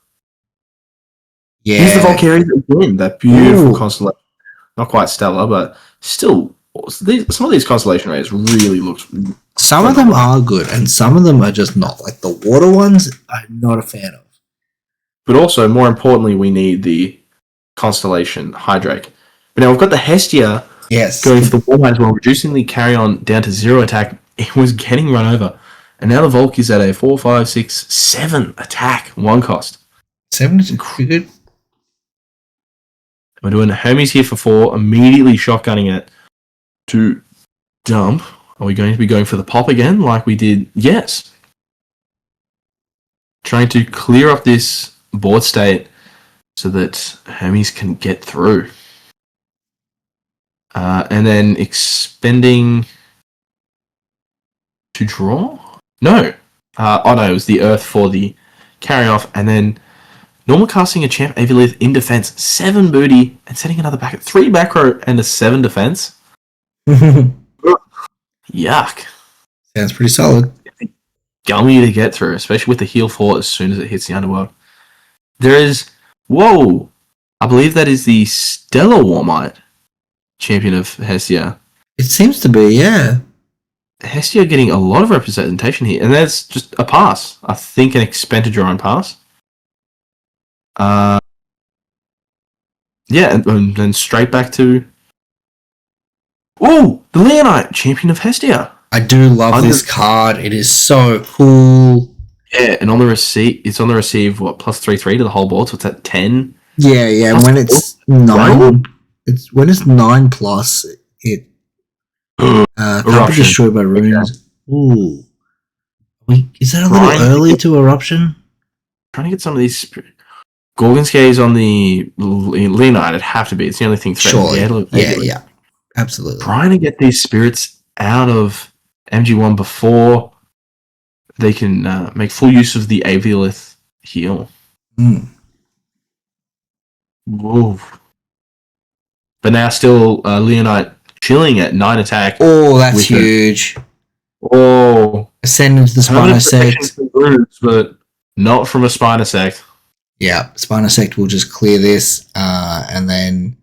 Yeah. Here's the Valkyries again. That beautiful constellation. Not quite stellar, but still, some of these constellation rays really look. Some of them are good, and some of them are just not. Like the water ones, I'm not a fan of. But also, more importantly, we need the constellation Hydrake. But now we've got the Hestia going for the Warmite as well, reducing the carry on down to 0 attack. It was getting run over. And now the Volk is at a 4, 5, 6, 7 attack, 1 cost. 7 is good. We're doing Hermes here for 4, immediately shotgunning it to dump. Are we going to be going for the pop again like we did? Yes. trying to clear up this board state so that Hermes can get through. And then expending to draw? No. No, it was the Earth for the carry off, and then normal casting a Champ Aviolith in defense, 7 booty, and setting another back at 3 back row and a 7 defense. Yuck. Sounds pretty solid. Gummy to get through, especially with the heal 4 as soon as it hits the underworld. There is, whoa, I believe that is the Stellar Warmite champion of Hestia. It seems to be, yeah. Hestia getting a lot of representation here, and that's just a pass. I think an Expenditure pass. Yeah, and then straight back to... Oh, the Leonite, champion of Hestia. I do love this card. It is so cool. Yeah, and on the receive, it's on the receive, what, +3/3 to the whole board, so it's at 10. Yeah, and when it's 9, when it's 9+, it can't be destroyed by runes. Yeah. Ooh. Is that a little early to Eruption? Trying to get some of these... Gorgon's Gaze on the Leonite, it'd have to be. It's the only thing threatening. Sure. Yeah, absolutely. Trying to get these spirits out of MG1 before they can make full use of the Aviolith heal. Whoa. But now still Leonite chilling at 9 attack. Oh, that's huge. Ascend into the Spinosect. But not from a Spinosect. Yeah, Spinosect will just clear this. And then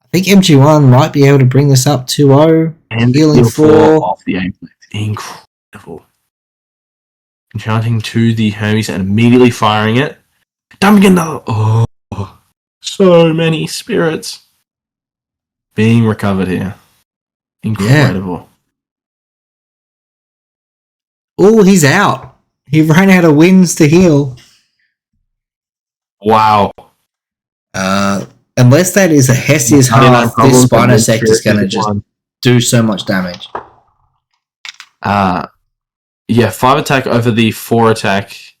I think MG1 might be able to bring this up 2-0. And healing 4 off the Aviolith. Incredible. Enchanting to the Hermes and immediately firing it. Dumping another. Oh, so many spirits being recovered here. Incredible. Yeah. Oh, he's out. He ran out of winds to heal. Wow. Unless that is a Hestia's half, this Spinosect is going to just do so much damage. Yeah, 5 attack over the 4 attack.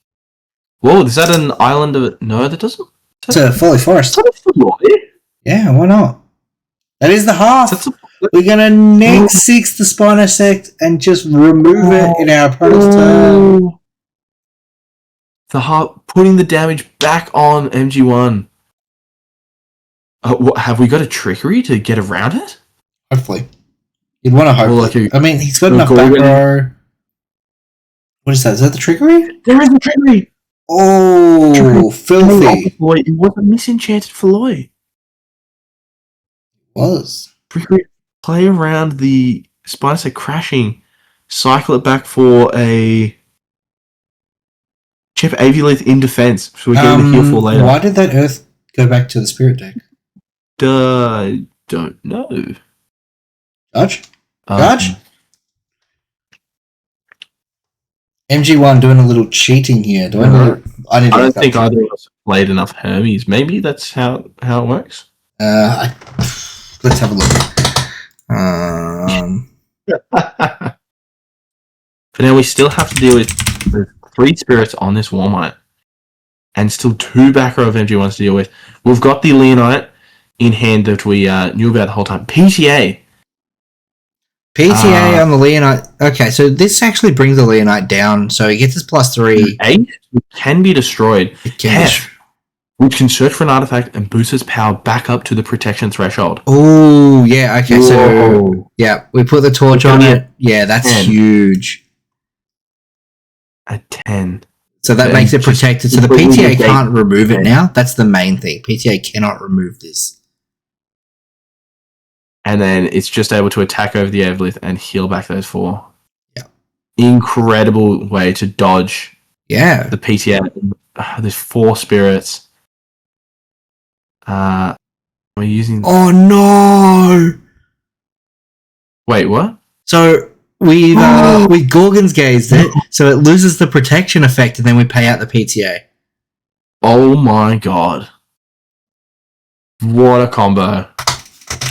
Whoa, is that an island of it? No, that doesn't. It's a Folly Forest. Yeah, why not? That is the half. We're going to next 6 the Spinosect and just remove it in our opponent's turn. The half, putting the damage back on MG1. Have we got a trickery to get around it? Hopefully. You'd want to hope. He's got enough back row. What is that? Is that the trickery? There is a trickery. Oh, filthy. It was a misenchanted Feloy. Was. Trickery. Play around the Spinosect crashing. Cycle it back for a Chip Aviolith in defense. So we're getting the heal for later. Why did that Earth go back to the Spirit deck? Don't know. Judge? MG1 doing a little cheating here. I don't think either of us played enough Hermes. Maybe that's how it works. Let's have a look. For now, we still have to deal with 3 spirits on this Warmite. And still 2 back row of MG1s to deal with. We've got the Leonite in hand that we knew about the whole time. PTA on the Leonite. Okay, so this actually brings the Leonite down. So he gets his +3. 8 can be destroyed. Which can search for an artifact and boost its power back up to the protection threshold. Oh, yeah. Okay, so yeah, we put the torch on it. Yeah, that's 10. Huge. At 10. So that makes it protected. So the PTA can't remove it now. That's the main thing. PTA cannot remove this. And then it's just able to attack over the Aviolith and heal back those 4. Yeah. Incredible way to dodge the PTA. There's 4 spirits. We're using... Oh, no! Wait, what? So we Gorgon's Gazed it, so it loses the protection effect, and then we pay out the PTA. Oh my god. What a combo.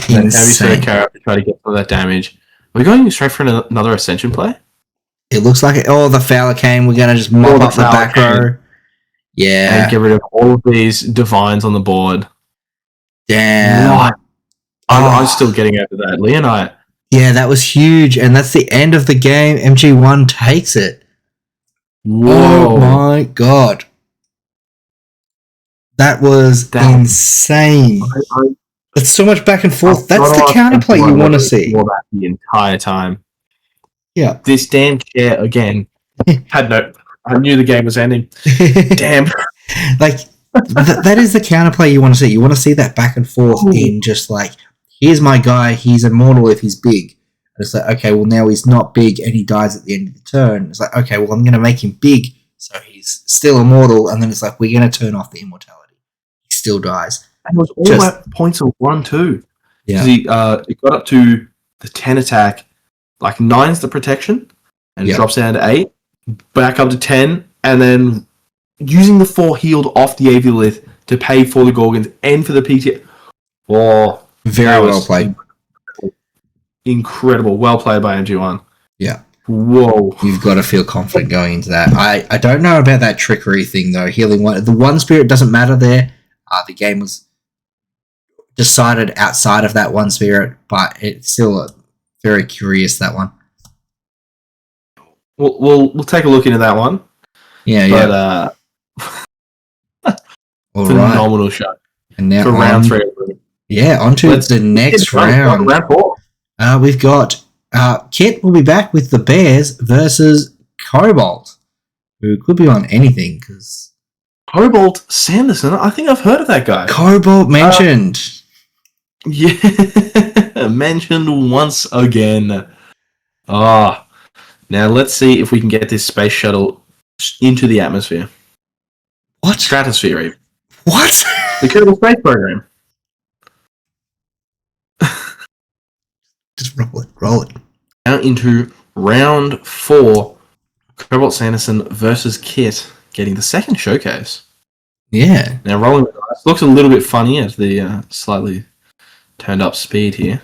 Insane. Heavy to try to get all that damage. Are we going straight for another Ascension play? It looks like it. Oh, the Fowler came. We're going to just mop up the back row. Yeah. And get rid of all of these divines on the board. Damn. What? I'm still getting over that. Leonite. Yeah, that was huge. And that's the end of the game. MG1 takes it. Whoa. Oh my god. That was insane. It's so much back and forth. That's the counterplay you want to see. That the entire time. Yeah. This damn chair again I knew the game was ending. Damn. Like, that is the counterplay you want to see. You want to see that back and forth in just like, here's my guy, he's immortal if he's big. And it's like, okay, well, now he's not big and he dies at the end of the turn. It's like, okay, well, I'm going to make him big so he's still immortal. And then it's like, we're going to turn off the immortality. He still dies. And it was all at points of 1, 2. Yeah. He got up to the 10 attack, like 9's the protection, and drops down to 8, back up to 10, and then using the 4 healed off the Aviolith to pay for the Gorgons and for the PT. Oh, very well played. Incredible. Well played by MG1. Yeah. Whoa. You've got to feel confident going into that. I don't know about that trickery thing, though. Healing one. The one spirit doesn't matter there. The game was decided outside of that one spirit, but it's still very curious, that one. We'll take a look into that one. Yeah, phenomenal shot. And now for round 3. Yeah, on to the next round. Round 4. We've got Kit will be back with the Bears versus Cobalt, who could be on anything because Cobalt Sanderson. I think I've heard of that guy. Cobalt mentioned. Yeah, mentioned once again. Now let's see if we can get this space shuttle into the atmosphere. What? Stratosphere, even. What? The Kerbal Space Program. Just roll it. Now into round 4. Cobalt Sanderson versus Kit, getting the second showcase. Yeah. Now rolling the dice looks a little bit funny at the slightly turned up speed here.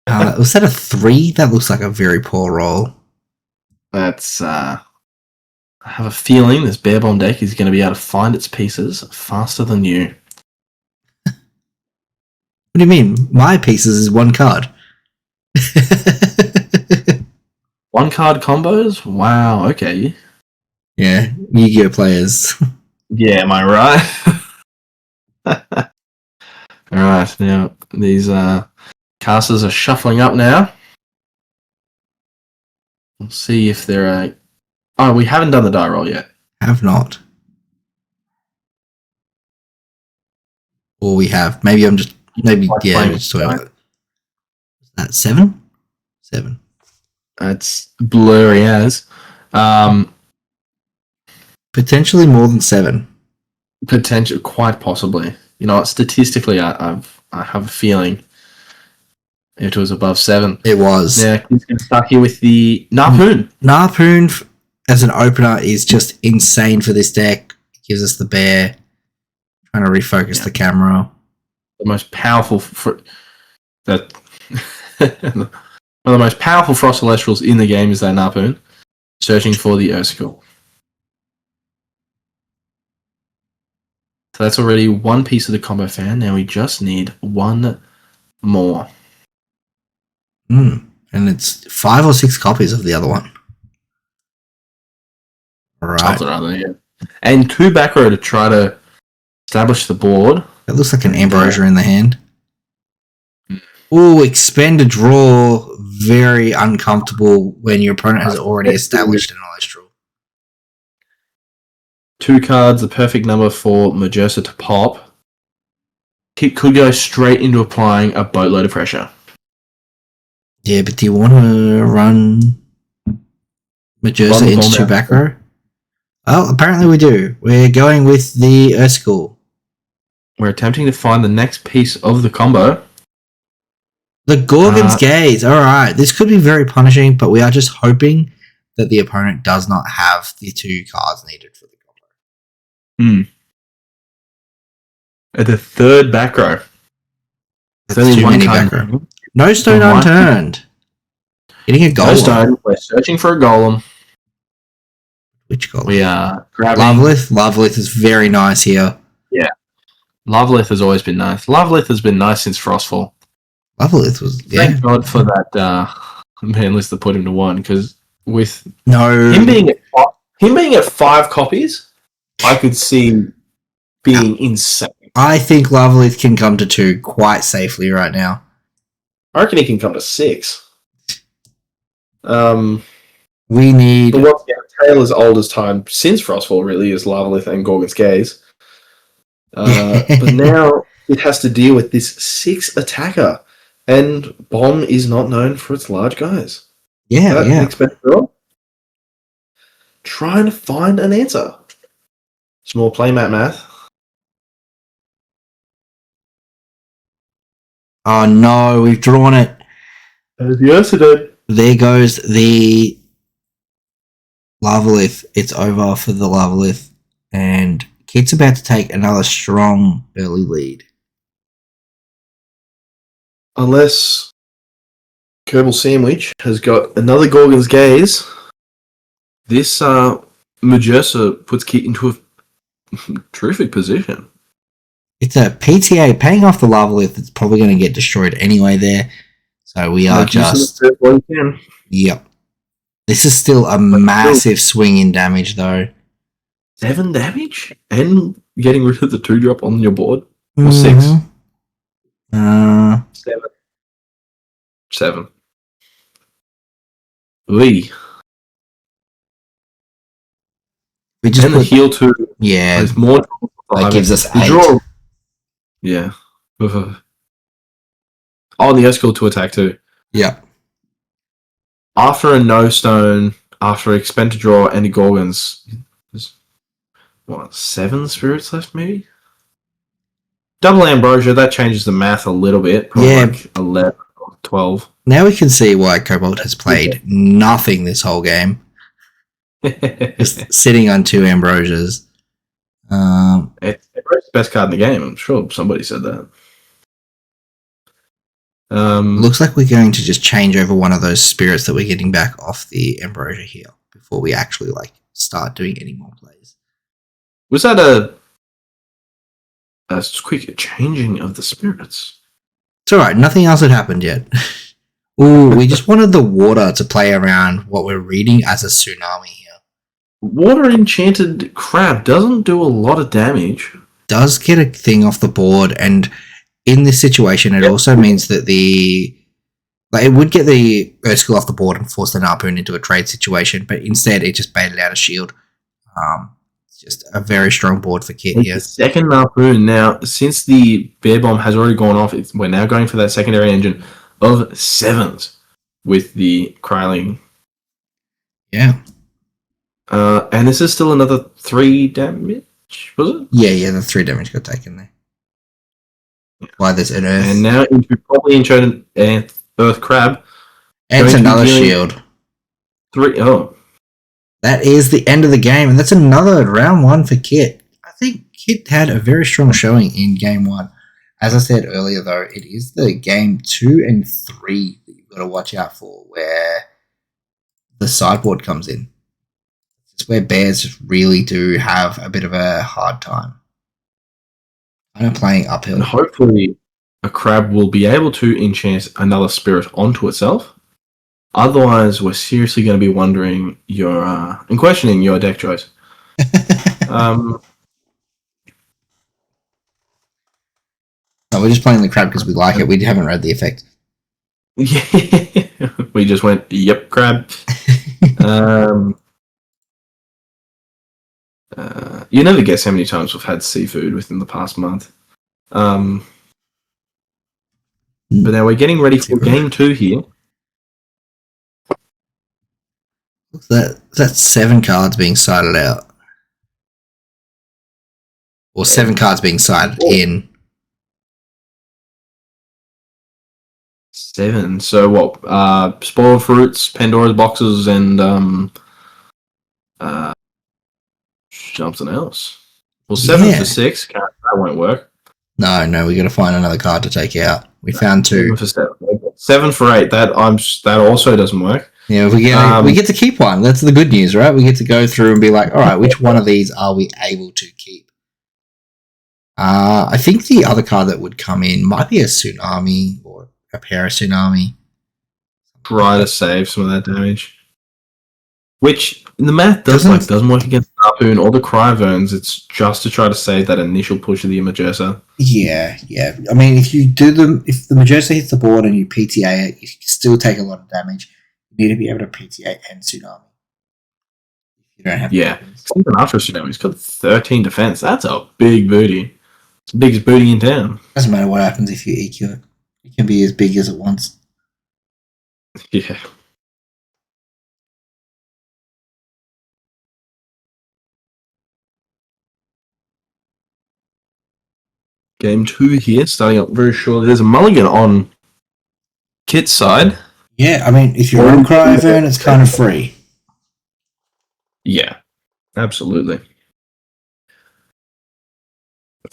Was that a 3? That looks like a very poor roll. That's I have a feeling this Bear Bomb deck is going to be able to find its pieces faster than you. What do you mean? My pieces is 1 card. 1 card combos? Wow, okay. Yeah, Yu-Gi-Oh players. Yeah, am I right? Alright, now these casters are shuffling up now. We'll see if they're Oh, we haven't done the die roll yet. Have not. Or we have. Maybe I'm just we're just talking about it. Is that 7? 7. It's blurry as. Potentially more than 7. Potential, quite possibly. You know, statistically, I have a feeling it was above 7. It was. Yeah, he's going to start here with the Narpoon. Narpoon as an opener is just insane for this deck. It gives us the bear. Trying to refocus the camera. The most powerful one of the most powerful Frost Celestials in the game is that Narpoon, searching for the Ursicle. So that's already 1 piece of the combo fan. Now we just need 1 more. And it's 5 or 6 copies of the other one. All right. Yeah. And 2 back row to try to establish the board. It looks like an Ambrosia in the hand. Ooh, expend a draw. Very uncomfortable when your opponent has already established an ice draw. 2 cards, the perfect number for Majersa to pop. It could go straight into applying a boatload of pressure. Yeah, but do you want to run Majersa into 2 back row? Oh, apparently we do. We're going with the Ursicle. We're attempting to find the next piece of the combo. The Gorgon's Gaze. All right. This could be very punishing, but we are just hoping that the opponent does not have the 2 cards needed for the combo. At the 3rd back row. There's only 1 card. Back row. No stone unturned. Getting a golem. No stone. We're searching for a golem. Which Golem? We are grabbing... Lovelith. Lovelith is very nice here. Yeah. Lovelith has always been nice. Lovelith has been nice since Frostfall. Lovelith was... Yeah. Thank God for that man list that put him to 1, because with him being at 5 copies, I could see being insane. I think Lovelith can come to 2 quite safely right now. I reckon he can come to 6. We need... But once again, Tale as old as time since Frostfall really is Lovelith and Gorgon's Gaze. But now it has to deal with this 6 attacker. And Bomb is not known for its large guys. Yeah. Expected draw. Trying to find an answer. Small playmat math. Oh no, we've drawn it. Yes, it did. There goes the Lovelith. It's over for the Lovelith. And Kit's about to take another strong early lead. Unless Kerbal Sandwich has got another Gorgon's Gaze, this Majersa puts Kit into a terrific position. It's a PTA paying off the Lovelith. It's probably going to get destroyed anyway there. So we are just... Yep. This is still a massive swing in damage, though. 7 damage? And getting rid of the 2-drop on your board? Or 6? 7. We just and the heal 2. Yeah. With more... That gives us 8. Draw. Yeah. Oh, and the Earthskull to attack too. Yeah. After a no stone, after expend to draw any Gorgons, there's, 7 spirits left maybe? Double Ambrosia, that changes the math a little bit. Probably like 11 or 12. Now we can see why Cobalt has played nothing this whole game. Just sitting on 2 Ambrosias. It's the best card in the game. I'm sure somebody said that. Looks like we're going to just change over one of those spirits that we're getting back off the Ambrosia here before we actually start doing any more plays. Was that a quick changing of the spirits? It's alright, nothing else had happened yet. Ooh, we just wanted the water to play around what we're reading as a tsunami here. Water Enchanted Crab doesn't do a lot of damage. Does get a thing off the board, and in this situation, it also means that it would get the Earthskull off the board and force the Harpoon into a trade situation, but instead it just baited out a shield. It's just a very strong board for Kit here. The second Harpoon now, since the Bear Bomb has already gone off, we're now going for that secondary engine of 7s with the Kryling. Yeah. And this is still another 3 damage, was it? Yeah, the 3 damage got taken there. Why there's an Earth. And now probably into an Earth Crab. And it's another shield. 3. Oh. That is the end of the game, and that's another round 1 for Kit. I think Kit had a very strong showing in game 1. As I said earlier, though, it is the game 2 and 3 that you've got to watch out for, where the sideboard comes in. It's where bears really do have a bit of a hard time. I'm playing uphill. And hopefully a crab will be able to enchant another spirit onto itself. Otherwise, we're seriously going to be wondering and questioning your deck choice. No, we're just playing the crab because we like it. We haven't read the effect. Yeah, we just went, yep, crab. You never guess how many times we've had seafood within the past month. But now we're getting ready for game 2 here. That's 7 cards being sided out. Or 7 cards being sided in. 7. So what? Spoiled Fruits, Pandora's Boxes, and something else. Well, 7 for 6. That won't work. No, we got to find another card to take out. We found 2. 7 for 7. 7 for 8. That also doesn't work. Yeah, we get to keep one. That's the good news, right? We get to go through and be like, all right, which one of these are we able to keep? I think the other card that would come in might be a Tsunami or a Para Tsunami. Try to save some of that damage. Which the math doesn't work against the Harpoon or the Cryoverns. It's just to try to save that initial push of the Emergersa. Yeah. I mean, if the Majersa hits the board and you PTA it, you can still take a lot of damage. You need to be able to PTA and Tsunami. You don't have. Yeah, even after Tsunami, he's got 13 defense. That's a big booty. It's the biggest booty in town. Doesn't matter what happens if you EQ it. It can be as big as it wants. Yeah. Game 2 here, starting up very shortly. There's a mulligan on Kit's side. Yeah, I mean, if you're on Cryovern, it's kind of free. Yeah, absolutely.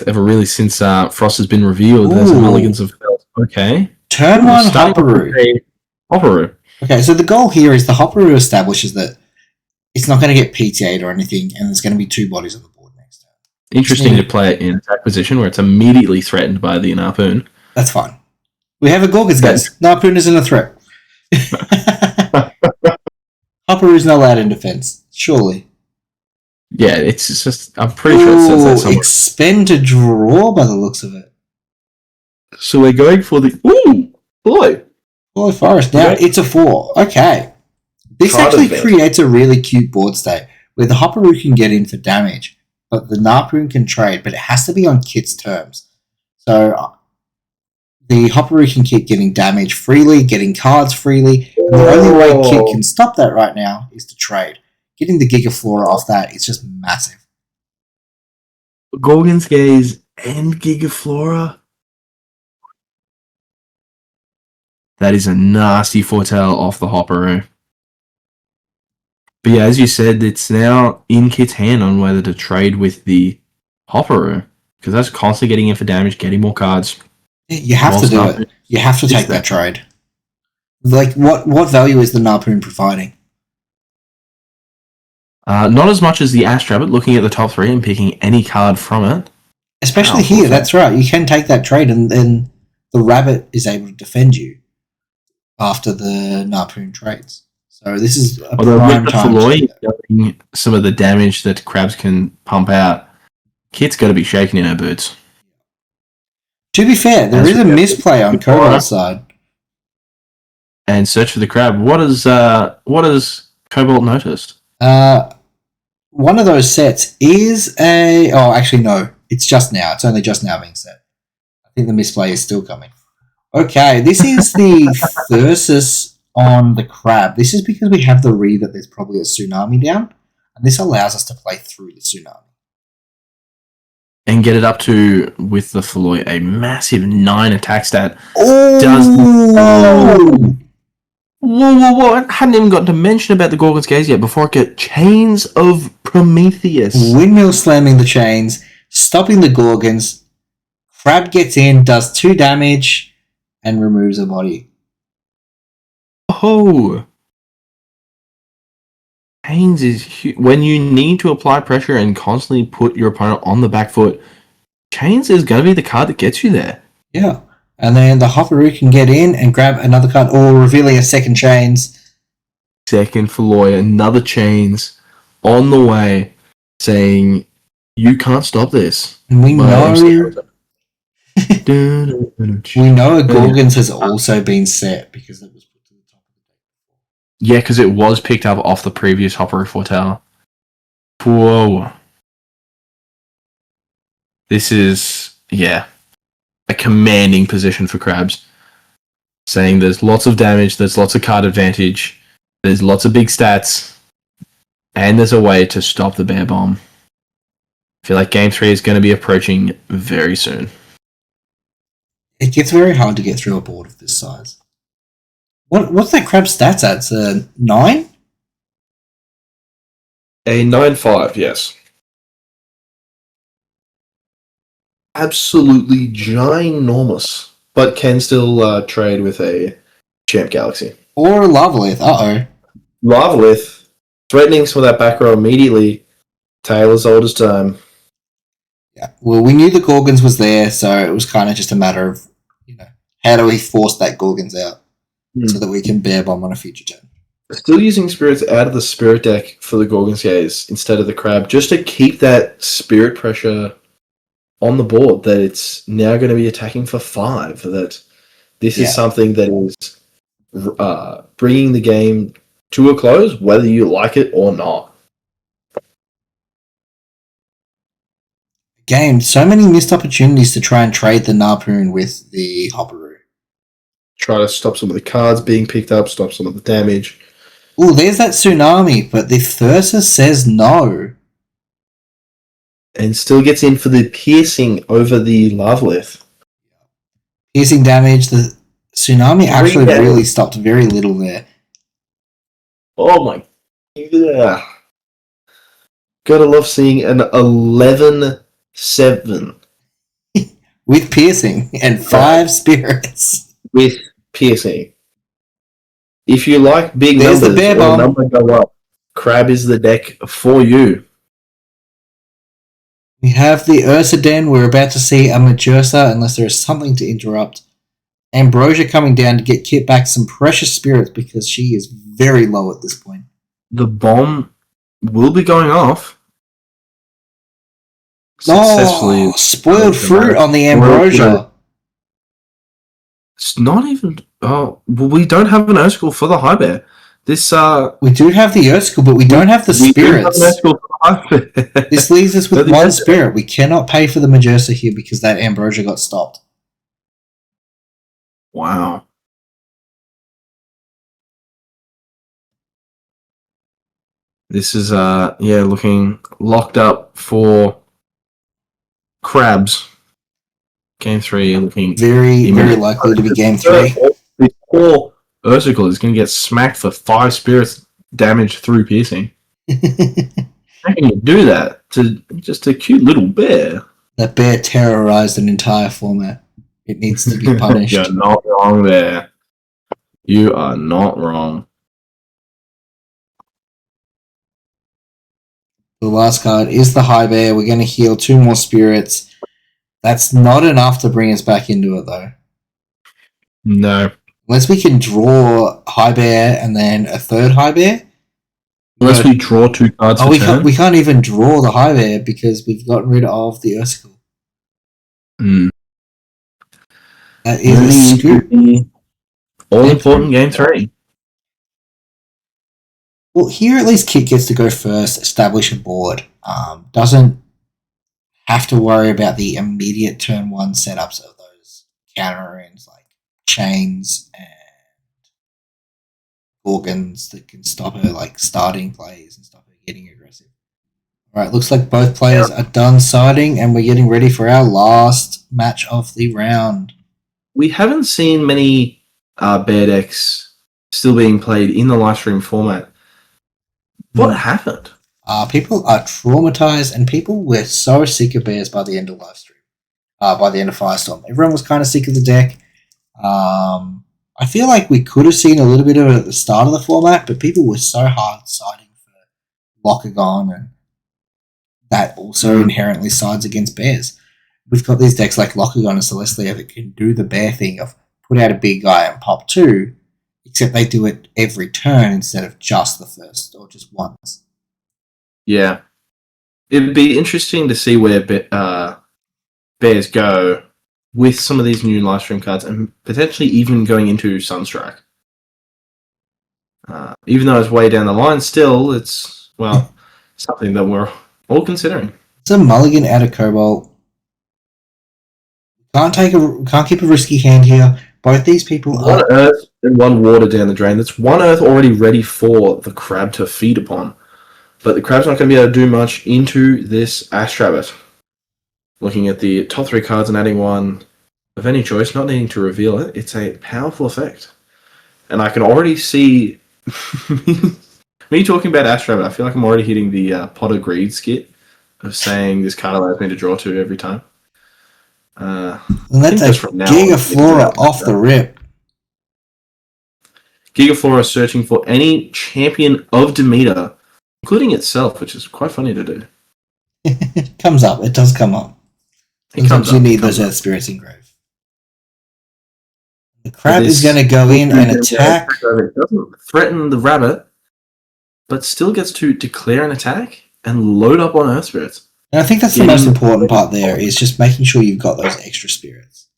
Ever really since Frost has been revealed, there's mulligans have felt okay. Turn 1 Hopperoo. Hopperoo. Okay, so the goal here is the Hopperoo establishes that it's not going to get PTA'd or anything, and there's going to be 2 bodies on the board next time. Interesting to play it in attack position where it's immediately threatened by the Harpoon. That's fine. We have a Gorgons, guys. Harpoon isn't a threat. Hopperoo's not allowed in defense, surely. Yeah, it's just, I'm pretty sure it says that somewhere. Expend to draw by the looks of it. So we're going for the, Boy Forest. Now it's a 4. Okay. This actually creates a really cute board state where the Hopperoo can get in for damage, but the Harpoon can trade, but it has to be on Kit's terms. So the Hopperoo can keep getting damage freely, getting cards freely, and the only way Kit can stop that right now is to trade. Getting the Gigaflora off that is just massive. Gorgon's Gaze and Gigaflora. That is a nasty foretell off the Hopperoo. But yeah, as you said, it's now in Kit's hand on whether to trade with the Hopperoo. Because that's constantly getting in for damage, getting more cards. You have to do it. You have to take that trade. Like, what value is the Harpoon providing? Not as much as the Ash Rabbit, looking at the top 3 and picking any card from it. Especially here, that's right. You can take that trade and then the Rabbit is able to defend you after the Harpoon trades. So this is a prime time to getting some of the damage that Crabs can pump out. Kit's got to be shaking in her boots. To be fair, there is a misplay on Cobalt's side. And search for the Crab. What has Cobalt noticed? One of those sets is a... Oh, actually, no. It's just now. It's only just now being set. I think the misplay is still coming. Okay, this is the Thyrsus on the Crab. This is because we have the read that there's probably a Tsunami down, and this allows us to play through the Tsunami. And get it up to, with the Feloy, a massive 9 attack stat. Whoa. I hadn't even got to mention about the Gorgon's Gaze yet before I get Chains of Prometheus. Windmill slamming the chains, stopping the Gorgons. Crab gets in, does 2 damage, and removes a body. Oh. Chains is huge. When you need to apply pressure and constantly put your opponent on the back foot, Chains is going to be the card that gets you there. Yeah. And then the Hopperoo can get in and grab another card, or revealing a second Chains. Second Feloy, another Chains on the way, saying, you can't stop this. And we know... we know a Gorgons has also been set because it was put to the top of the deck. Yeah, because it was picked up off the previous Hopperoo Foretell. Whoa. This is, a commanding position for Crabs. Saying there's lots of damage, there's lots of card advantage, there's lots of big stats, and there's a way to stop the Bear Bomb. I feel like Game 3 is going to be approaching very soon. It gets very hard to get through a board of this size. What's that Crab stats at? It's a 9? A 9-5, yes. Absolutely ginormous, but can still trade with a Champ Galaxy. Or a Lavalith. Uh-oh. Larvalith, threatening some of that back row immediately. Taylor's old as time. Yeah. Well, we knew the Gorgons was there, so it was kind of just a matter of, how do we force that Gorgons out so that we can bear bomb on a future turn. Still using spirits out of the spirit deck for the Gorgon's Gaze instead of the crab, just to keep that spirit pressure on the board, that it's now going to be attacking for 5, that this is something that is bringing the game to a close, whether you like it or not. Game, so many missed opportunities to try and trade the Narpoon with the Hopperoo. Try to stop some of the cards being picked up, stop some of the damage. Oh, there's that Tsunami, but the Thursa says no. And still gets in for the piercing over the Larvalith. Piercing damage, the Tsunami actually really stopped very little there. Oh my. Yeah. Gotta love seeing an 11-7. With piercing and 5 spirits. With piercing. If you like big There's numbers, the bear bomb. Number go up. Crab is the deck for you. We have the Ursa Den. We're about to see a Majersa, unless there is something to interrupt. Ambrosia coming down to get Kit back some precious spirits because she is very low at this point. The bomb will be going off. Successfully. Spoiled fruit on the Ambrosia. It's not even... Oh, well, we don't have an Ursicle for the High Bear. This, We do have the Ursicle, but we don't have the spirits. This leaves us with 1 spirit. We cannot pay for the Majersa here because that Ambrosia got stopped. Wow. This is, looking locked up for Crabs. Game 3 looking... Very, very likely to be Game 3. This poor Ursicle is going to get smacked for 5 spirits damage through piercing. How can you do that to just a cute little bear? That bear terrorized an entire format. It needs to be punished. You're not wrong there. You are not wrong. The last card is the High Bear. We're going to heal 2 more spirits. That's not enough to bring us back into it, though. No. Unless we can draw High Bear and then a 3rd High Bear. Unless we draw 2 cards per turn. We can't even draw the High Bear because we've gotten rid of the Ursicle. That is a scoop. All-important Game 3. Well, here at least Kit gets to go first, establish a board. Doesn't have to worry about the immediate turn 1 setups of those counter-runes like Chains and Gorgons that can stop her like starting plays and stop her getting aggressive. Alright, looks like both players are done siding and we're getting ready for our last match of the round. We haven't seen many bear decks still being played in the live stream format. What happened? People are traumatized and people were so sick of bears by the end of live stream. By the end of Firestorm. Everyone was kind of sick of the deck. I feel like we could have seen a little bit of it at the start of the format, but people were so hard siding for Lockagon, and that also inherently sides against bears. We've got these decks like Lockagon and Celestia that can do the bear thing of put out a big guy and pop 2, except they do it every turn instead of just the first or just once. Yeah. It'd be interesting to see where bears go with some of these new live stream cards and potentially even going into Sunstrike. Even though it's way down the line, still, it's, something that we're all considering. It's a mulligan out of Cobalt. Can't keep a risky hand here. Both these people are... 1 Earth and 1 Water down the drain. That's 1 Earth already ready for the Crab to feed upon. But the Crab's not going to be able to do much into this Astrabbit. Looking at the top 3 cards and adding 1 of any choice, not needing to reveal it, it's a powerful effect. And I can already see... me talking about Astrabbit, I feel like I'm already hitting the Pot of Greed skit of saying this card allows me to draw 2 every time. And that's a Gigaflora off the rip. Gigaflora is searching for any champion of Demeter, including itself, which is quite funny to do. It comes up. It does come up. Sometimes you need those Earth Spirits in grave. The crab is going to go in and attack. It doesn't threaten the rabbit, but still gets to declare an attack and load up on Earth Spirits. And I think that's the most important part there, is just making sure you've got those extra spirits.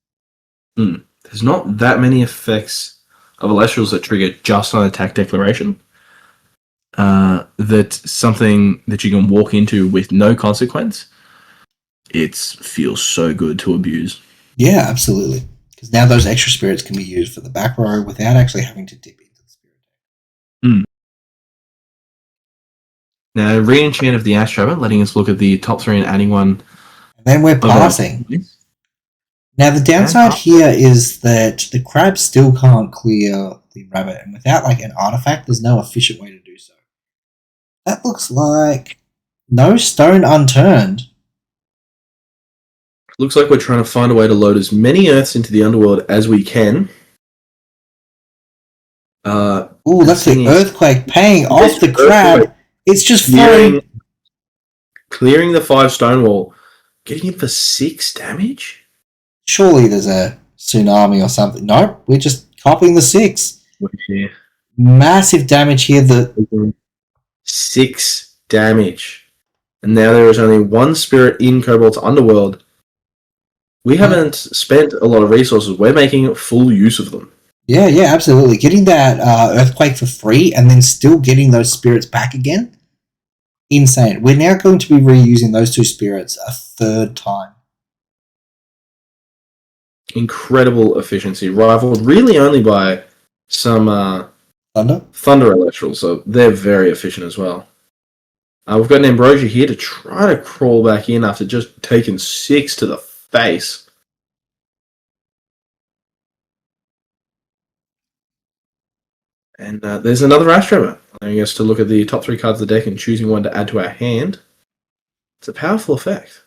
There's not that many effects of Elestrals that trigger just on attack declaration. That's something that you can walk into with no consequence. It feels so good to abuse. Yeah, absolutely. Because now those extra spirits can be used for the back row without actually having to dip into the spirit deck. Now, re-enchant of the Ash Rabbit, letting us look at the top 3 and adding one. And then we're passing. Now, the downside here is that the crab still can't clear the rabbit, and without like an artifact, there's no efficient way to do so. That looks like no stone unturned. Looks like we're trying to find a way to load as many Earths into the underworld as we can. That's the earthquake paying off the crab. It's just clearing the 5 stone wall, getting it for 6 damage. Surely there's a tsunami or something. Nope, we're just copying the 6. Yeah. Massive damage here. 6 damage. And now there is only 1 spirit in Cobalt's underworld. We haven't spent a lot of resources. We're making full use of them. Yeah, absolutely. Getting that earthquake for free and then still getting those spirits back again. Insane. We're now going to be reusing those 2 spirits a 3rd time. Incredible efficiency, rivaled really only by some Thunder Electrals, so they're very efficient as well. We've got an Ambrosia here to try to crawl back in after just taking 6 to the face. And there's another Astroma, allowing us to look at the top 3 cards of the deck and choosing one to add to our hand. It's a powerful effect.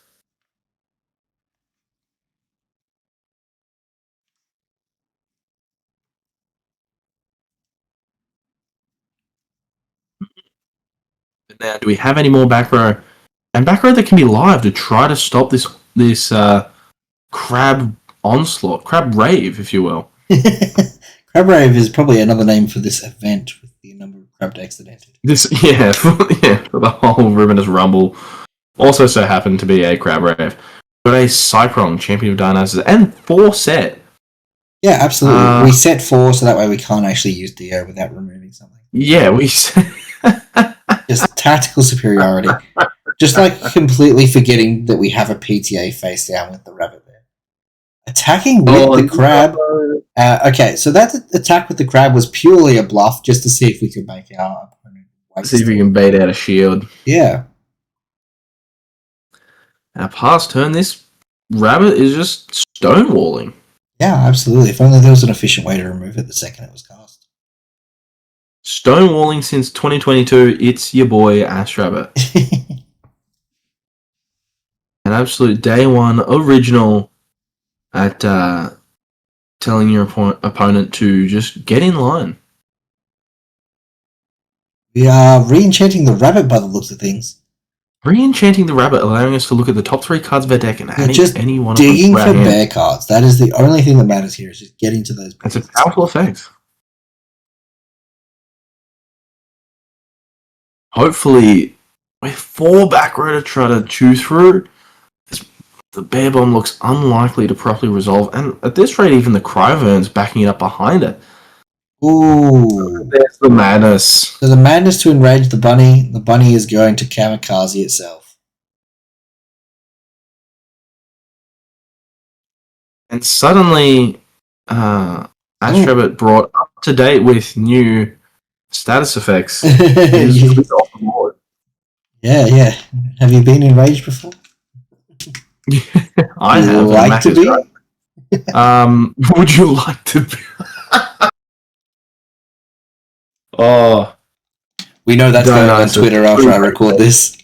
Now, do we have any more back row? And back row that can be live to try to stop this crab onslaught, crab rave, if you will. Crab rave is probably another name for this event with the number of crab decks that entered. For the whole Roominous Rumble. Also so happened to be a crab rave. But a Cyclone, Champion of Dionysus, and 4 set. Yeah, absolutely. We set 4 so that way we can't actually use Dio without removing something. Yeah, just tactical superiority. Just like completely forgetting that we have a PTA face down with the rabbit there. Attacking with the crab. Okay, so that attack with the crab was purely a bluff just to see if we could make our opponent waste. See if we can bait out a shield. Yeah. Our past turn, this rabbit is just stonewalling. Yeah, absolutely. If only there was an efficient way to remove it the second it was cast. Stonewalling since 2022, it's your boy Ash Rabbit. An absolute day one original at telling your opponent to just get in line. We are re-enchanting the rabbit by the looks of things. Re-enchanting the rabbit, allowing us to look at the top 3 cards of our deck and adding just any one of them. Digging for bear cards. That is the only thing that matters here, is just getting to those. It's a powerful effect. Hopefully, with 4 back row to try to chew through, the bear bomb looks unlikely to properly resolve. And at this rate, even the Cryvern's backing it up behind it. Ooh. There's the madness. So the madness to enrage the bunny. The bunny is going to kamikaze itself. And suddenly, Ash Rabbit brought up to date with new status effects. Is off the board. Yeah. Have you been enraged before? I have. Like to be? Would you like to be? Oh, we know that's going on Twitter after I record this.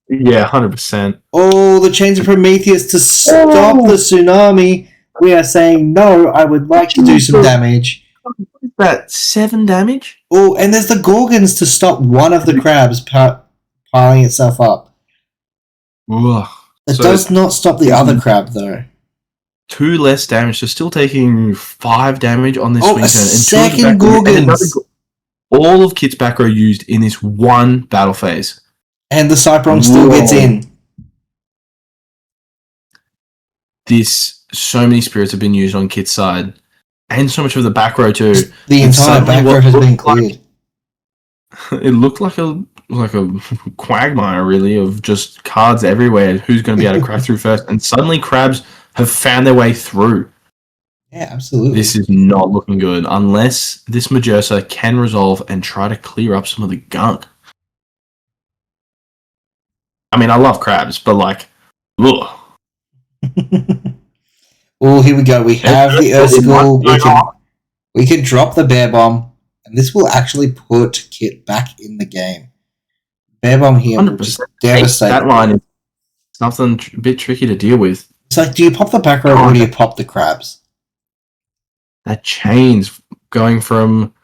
Yeah, 100%. Oh, the Chains of Prometheus to stop the tsunami. We are saying no. I would like to do some damage. about 7 damage. Oh, and there's the Gorgons to stop one of the crabs piling itself up. Ugh. It does not stop the other crab, though. 2 less damage, so still taking 5 damage on this swing a turn. And second Gorgons! All of Kit's back row used in this one battle phase. And the Cyprong still gets in. So many spirits have been used on Kit's side. And so much of the back row too. The entire back row has been cleared. It looked like a quagmire, really, of just cards everywhere. Who's going to be able to crack through first? And suddenly crabs have found their way through. Yeah, absolutely. This is not looking good unless this Majorsa can resolve and try to clear up some of the gunk. I mean, I love crabs, but ugh. Oh, here we go. We have the Ursicle. We can drop the Bear Bomb, and this will actually put Kit back in the game. Bear Bomb here will just devastate. That line is something a bit tricky to deal with. It's like, do you pop the back row or do you pop the crabs? That chains going from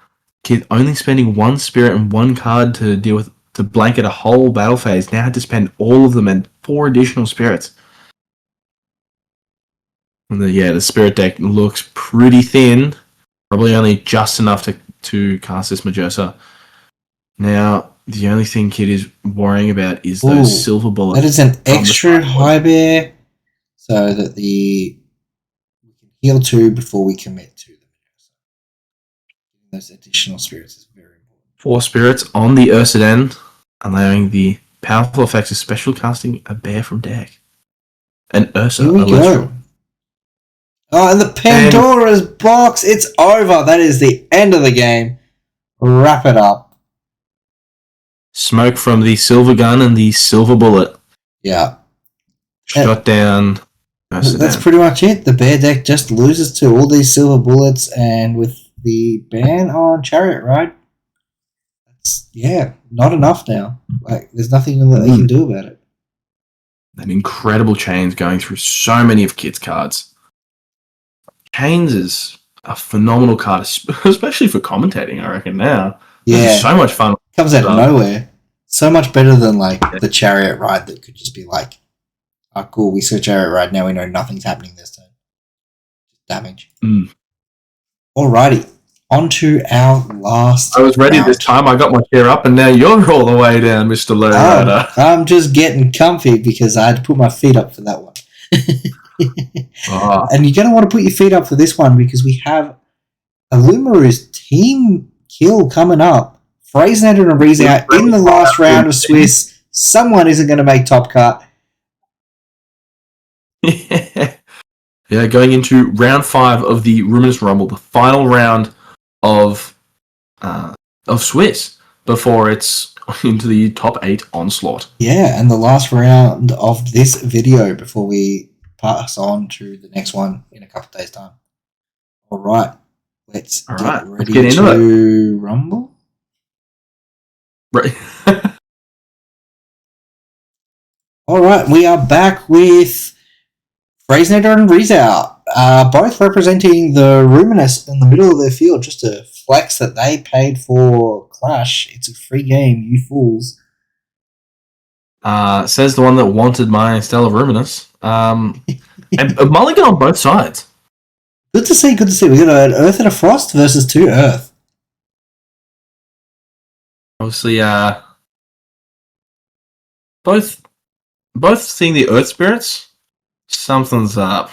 Kit only spending 1 spirit and 1 card to deal with, to blanket a whole battle phase, now had to spend all of them and 4 additional spirits. And the spirit deck looks pretty thin. Probably only just enough to cast this Majorsa. Now, the only thing Kit is worrying about is those silver bullets. That is an extra high bear, so that we can heal 2 before we commit to the Majorsa. Those additional spirits is very important. 4 spirits on the Ursidan, allowing the powerful effects of special casting a bear from deck. And Ursa. Here we go. Oh, and the Pandora's box. It's over. That is the end of the game. Wrap it up. Smoke from the silver gun and the silver bullet. Yeah. Shot down. That's pretty much it. The bear deck just loses to all these silver bullets, and with the ban on Chariot Ride, that's, not enough now. There's nothing that they can do about it. An incredible chains going through so many of Kit's cards. Chains is a phenomenal card, especially for commentating, I reckon, now. Yeah. It's so much fun. Comes out of nowhere. So much better than, the Chariot Ride that could just be cool, we saw Chariot Ride, now we know nothing's happening this turn. Damage. Alrighty. On to our last I was ready round. this time, I got my chair up, and now you're all the way down, Mr. Lowrider. I'm just getting comfy because I had to put my feet up for that one. And you're going to want to put your feet up for this one because we have a Lumaroos team kill coming up. Frazenator and Nobrayner in the last round of Swiss. Someone isn't going to make top cut. Yeah, going into round 5 of the Roominous Rumble, the final round of Swiss before it's into the top 8 onslaught. Yeah, and the last round of this video before we pass on to the next one in a couple of days' time. All right, let's get ready to rumble. Right. All right, we are back with Frazenator and Rizal, both representing the Roominous in the middle of their field, just to flex that they paid for Clash. It's a free game, you fools. Says the one that wanted my Stellar Roominous. And a mulligan on both sides. Good to see. We got an Earth and a Frost versus 2 Earth. Obviously, both seeing the Earth Spirits. Something's up.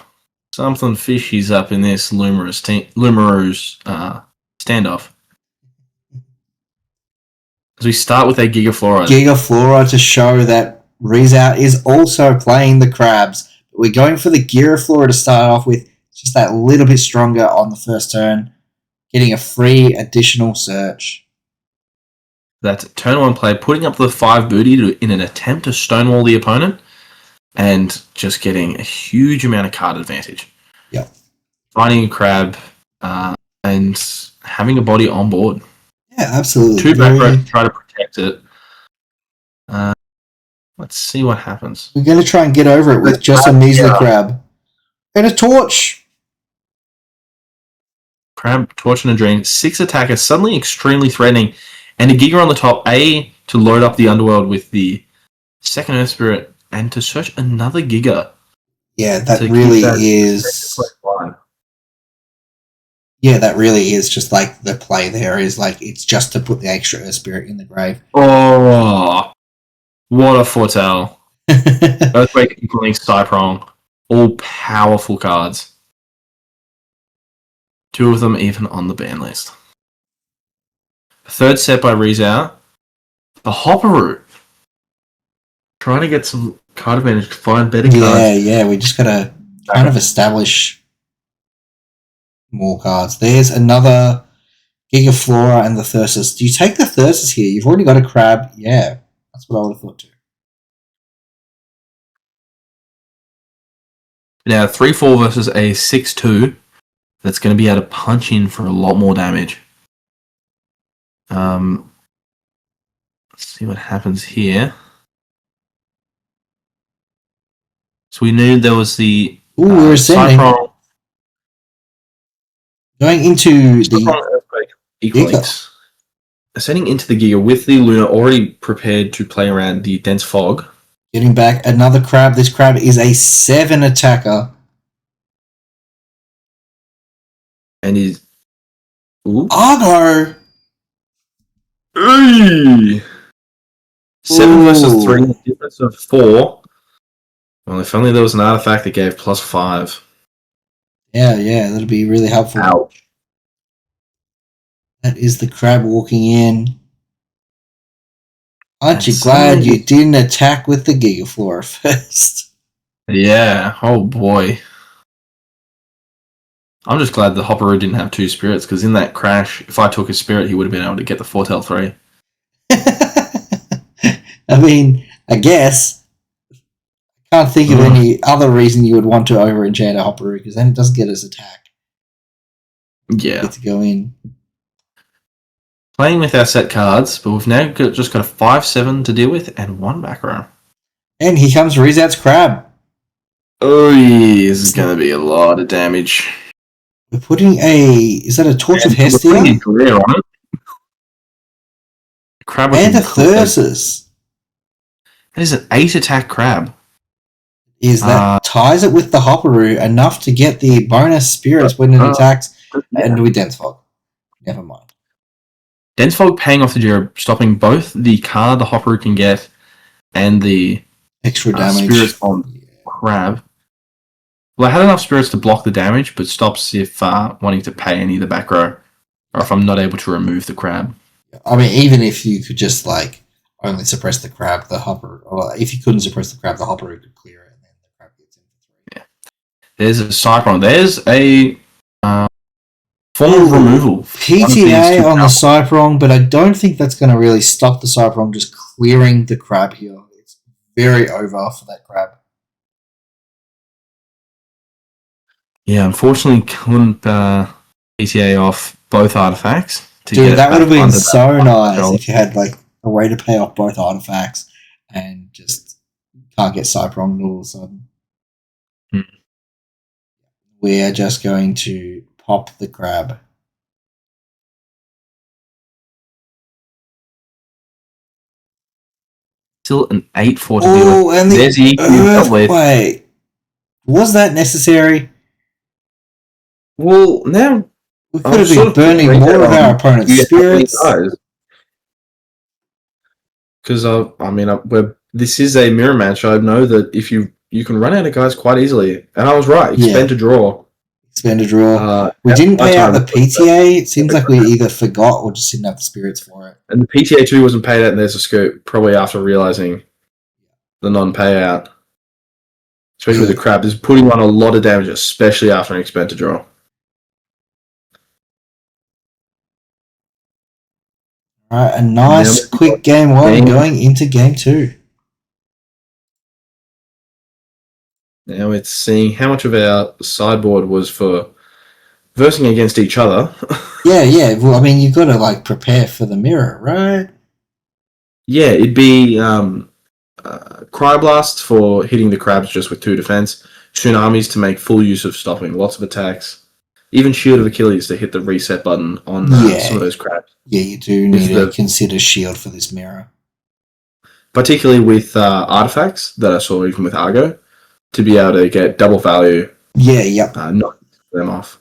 Something fishy's up in this Lumaroos standoff. As we start with a Gigafluoride. Gigafluoride to show that Rizal is also playing the crabs. But we're going for the Gigafluoride to start off with. Just that little bit stronger on the first turn. Getting a free additional search. That turn 1 play, putting up the 5 booty in an attempt to stonewall the opponent. And just getting a huge amount of card advantage. Yep. Finding a crab and having a body on board. Yeah, absolutely. 2 back row to try to protect it. Let's see what happens. We're going to try and get over it with just a measly crab. And a torch. Crab, Torch, and a Dream. 6 attackers, suddenly extremely threatening. And a Giga on the top, to load up the underworld with the second Earth Spirit, and to search another Giga. Yeah, that really is... Yeah, that really is just like the play there is like it's just to put the extra Earth Spirit in the grave. Oh, what a foretell. Earthquake, including Cyprong. All powerful cards. 2 of them even on the ban list. Third set by Rizal. The Hopperoo. Trying to get some card advantage to find better cards. Yeah, we just gotta kind of establish more cards. There's another Gigaflora and the Thyrsus. Do you take the Thyrsus here? You've already got a Crab. Yeah, that's what I would have thought too. Now, 3-4 versus a 6-2. That's going to be able to punch in for a lot more damage. Let's see what happens here. So we knew there was the... Ooh, we're ascending. Going into the Equalinx. Ascending into the Giga with the Luna already prepared to play around the Dense Fog. Getting back another Crab. This Crab is a 7 attacker. And he's... Ooh. Argo! Hey! 7 versus 3, difference of 4. Well, if only there was an artifact that gave +5. Yeah, that'd be really helpful. Ouch. That is the Crab walking in. Aren't you glad you didn't attack with the Gigaflora first? Yeah, oh boy. I'm just glad the Hopperoo didn't have 2 spirits, because in that crash, if I took a spirit, he would have been able to get the Foretell 3. I mean, I guess. I can't think of any other reason you would want to over-enchant a Hopperoo, because then it doesn't get his attack. Yeah. Get to go in. Playing with our set cards, but we've now just got a 5-7 to deal with, and 1 back row. And here comes Rizat's Crab. Oh, yeah, this is going to be a lot of damage. We're putting is that a Torch of Hestia? We're putting a glare on it. Crab and a Thyrsus. That is an 8 attack Crab. That ties it with the Hopperoo enough to get the bonus spirits when it attacks, and we Dense Fog. Never mind. Dense Fog paying off the Jira, stopping both the card the Hopperoo can get and the extra damage spirits on Crab. Well, I had enough spirits to block the damage, but stops if wanting to pay any of the back row, or if I'm not able to remove the Crab. I mean, even if you could just only suppress the Crab, the Hopper, or if you couldn't suppress the Crab, the Hopperoo could clear it, and then the Crab gets in for 3. Yeah. There's a Cyclone. There's a form of removal. PTA on the Cyprong, but I don't think that's going to really stop the Cyprong just clearing the Crab here. It's very over for that Crab. Yeah, unfortunately couldn't PTA off both artifacts. Dude, that would have been so nice if you had a way to pay off both artifacts and just can't get Cyprong all of a sudden. We are just going to pop the Crab. Still an 8-4 to deal with. And there's the Earthquake. Was that necessary? Well, now we could have been burning more of our opponent's spirits. Because this is a mirror match. I know that if you can run out of guys quite easily, and I was right. Expend a draw. Expend a draw. We didn't pay out the PTA. It seems like we either forgot or just didn't have the spirits for it. And the PTA too wasn't paid out, and there's a scoop. Probably after realizing the non-payout, especially with the Crab, is putting on a lot of damage, especially after an expend to draw. Alright, a nice quick game 1 going into game 2. Now it's seeing how much of our sideboard was for versing against each other. Yeah. Well, I mean, you've got to prepare for the mirror, right? Yeah, it'd be Cryblast for hitting the Crabs just with 2 defense. Tsunamis to make full use of stopping lots of attacks. even Shield of Achilles to hit the reset button on some of those crabs. Yeah, you do need to consider Shield for this mirror. Particularly with artifacts that I saw even with Argo, to be able to get double value. Yeah, yep. Knock them off.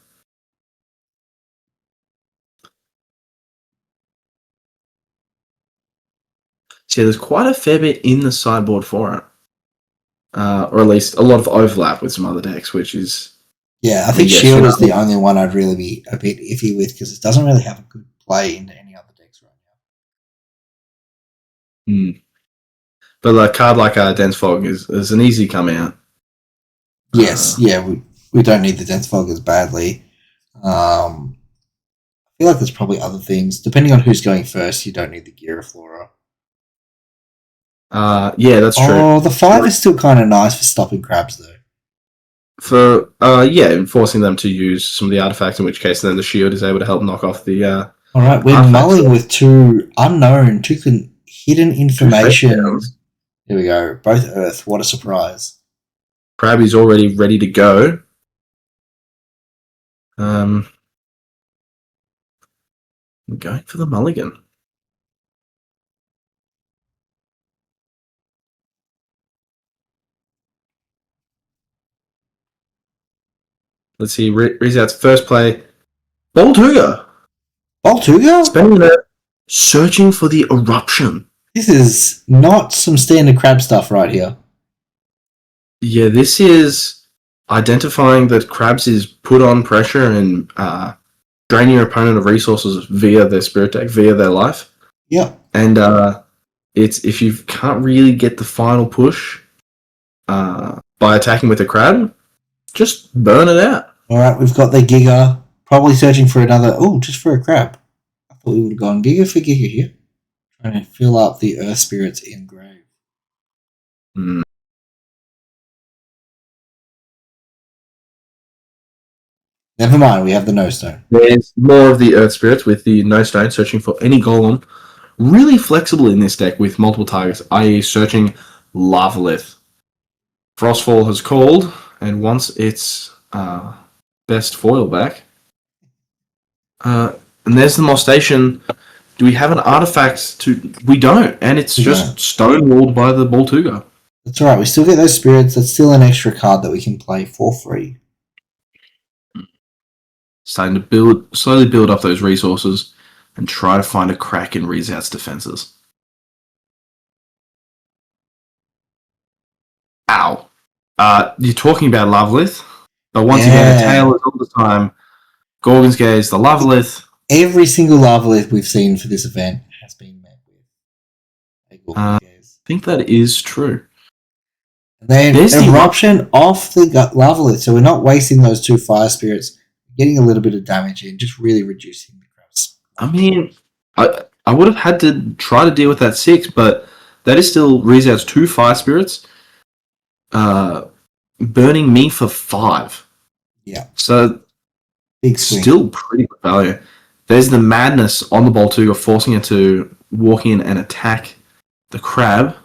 So there's quite a fair bit in the sideboard for it. Or at least a lot of overlap with some other decks, which is... Yeah, I think Shield is the only one I'd really be a bit iffy with because it doesn't really have a good play into any other decks right now. But a card like Dense Fog is an easy come out. Yes, we don't need the Dense Fog as badly. I feel like there's probably other things. Depending on who's going first, you don't need the Gira Flora. Yeah, that's true. Oh, the 5 is still kind of nice for stopping crabs, though. For forcing them to use some of the artifacts, in which case then the shield is able to help knock off the. All right, we're mulling with two hidden information. Here we go. Both Earth. What a surprise! Krabby's already ready to go. I'm going for the mulligan. Let's see. Rizat's first play. Boltuga. Spending there, searching for the eruption. This is not some standard crab stuff right here. Yeah, this is identifying that crabs is put on pressure and draining your opponent of resources via their spirit deck, via their life. Yeah. And it's if you can't really get the final push by attacking with a crab, just burn it out. All right, we've got the Giga. Probably searching for another... Oh, just for a crab. I thought we would have gone Giga for Giga here. Trying to fill up the Earth Spirits in Grave. Never mind, we have the No Stone. There's more of the Earth Spirits with the No Stone, searching for any golem. Really flexible in this deck with multiple targets, i.e. searching Lavalith. Frostfall has called, and once its best foil back... and there's the Molstation. Do we have an artifact to... We don't, and it's just stonewalled by the Boltuga. That's alright, we still get those spirits. That's still an extra card that we can play for free. Starting to slowly build up those resources and try to find a crack in Rizat's defenses. Ow. You're talking about Lavalith, but once again, the tail is all the time. Gorgon's Gaze, the Lavalith. Every single Lavalith we've seen for this event has been met with a Gorgon's Gaze. I think that is true. And then Eruption off the Lavalith, so we're not wasting those two Fire Spirits, getting a little bit of damage in, just really reducing the crabs. I mean, I would have had to try to deal with that 6, but that is still Rizat's 2 Fire Spirits, burning me for 5. Yeah. So, big swing. Still pretty good value. There's the Madness on the Boltuga, forcing it to walk in and attack the crab.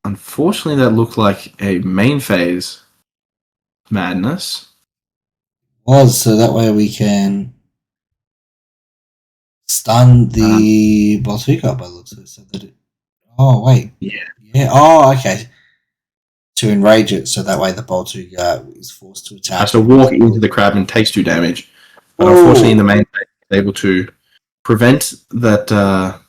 Unfortunately, that looked like a main phase Madness. So that way we can stun the Boltuga by the looks of it. So that oh, wait. Yeah. Oh, okay. To enrage it, so that way the Boltuga is forced to attack. Has to walk into the crab and takes 2 damage. But unfortunately, in the main phase, it's able to prevent that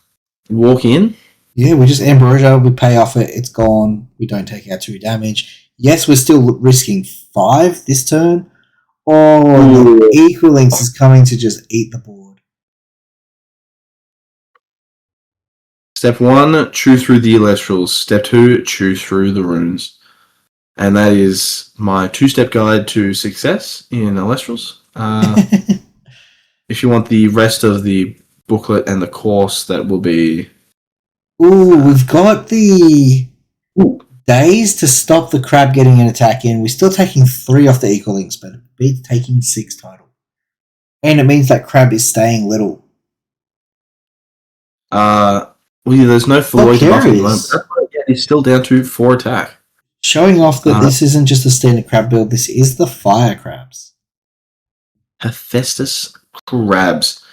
walk in. Yeah, we just Ambrosia, we pay off it, it's gone. We don't take out 2 damage. Yes, we're still risking 5 this turn. Oh, the Equalinx is coming to just eat the board. Step 1, chew through the Elestrals. Step 2, chew through the runes. And that is my 2-step guide to success in Elestrals. If you want the rest of the booklet and the course, that will be... we've got the days to stop the crab getting an attack in. We're still taking 3 off the Equalinx, but it beats taking 6 total. And it means that crab is staying little. There's no Floyd buff at the moment. He's still down to 4 attack. Showing off that this isn't just a standard crab build, this is the Fire Crabs. Hephaestus crabs,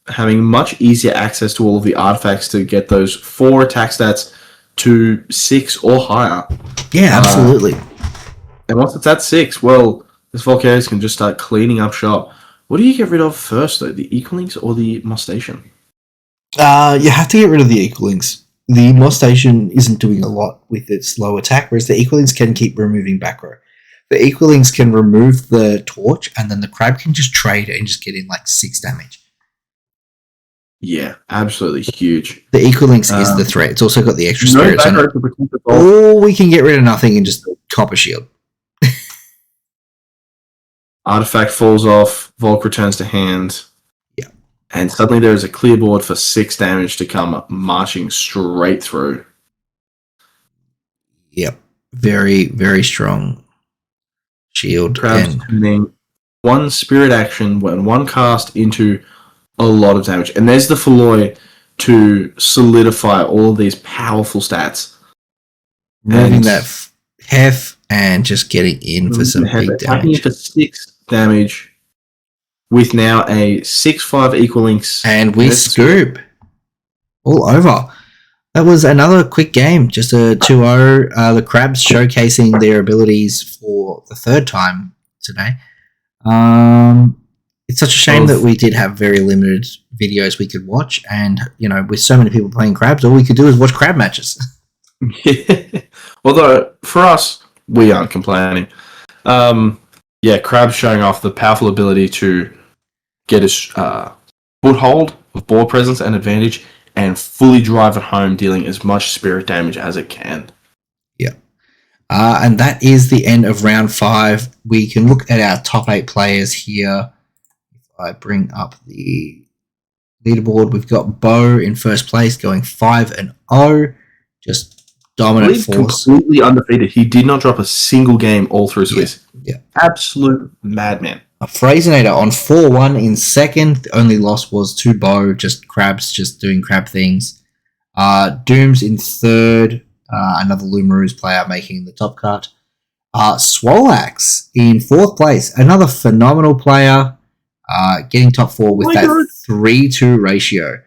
having much easier access to all of the artifacts to get those 4 attack stats to 6 or higher. Yeah, absolutely. And once it's at 6, well, this Volcarius can just start cleaning up shop. What do you get rid of first, though? The Equalings or the Mostation? You have to get rid of the Equalings. The Mostation isn't doing a lot with its low attack, whereas the Equalings can keep removing back row. The Equalings can remove the torch, and then the crab can just trade and just get in like 6 damage. Yeah, absolutely huge. The Equalings is the threat. It's also got the extra spirits on it. Or we can get rid of nothing and just copper shield. Artifact falls off, Volk returns to hand. Yeah. And suddenly there is a clear board for 6 damage to come marching straight through. Yep. Very, very strong shield. Crabs turning 1 spirit action when 1 cast into a lot of damage. And there's the Feloy to solidify all of these powerful stats. Moving that hef and just getting in for some big damage. For 6 damage with now a 6/5 Equalinks. And we scoop. All over. That was another quick game. Just a 2-0. The Crabs showcasing their abilities for the 3rd time today. It's such a shame that we did have very limited videos we could watch. And, with so many people playing Crabs, all we could do is watch crab matches. Yeah. Although, for us, we aren't complaining. Crabs showing off the powerful ability to get a foothold of board presence and advantage and fully drive it home, dealing as much spirit damage as it can. Yeah. And that is the end of round 5. We can look at our top 8 players here. If I bring up the leaderboard, we've got Bo in first place going 5-0. Just dominant force. Completely undefeated. He did not drop a single game all through Swiss. Yeah. Absolute madman. A Phrasenator on 4-1 in second. The only loss was to Bo. Just crabs, just doing crab things. Dooms in third. Another Lumaroos player making the top cut. Swolax in 4th place. Another phenomenal player. Getting top 4 with that 3-2 ratio.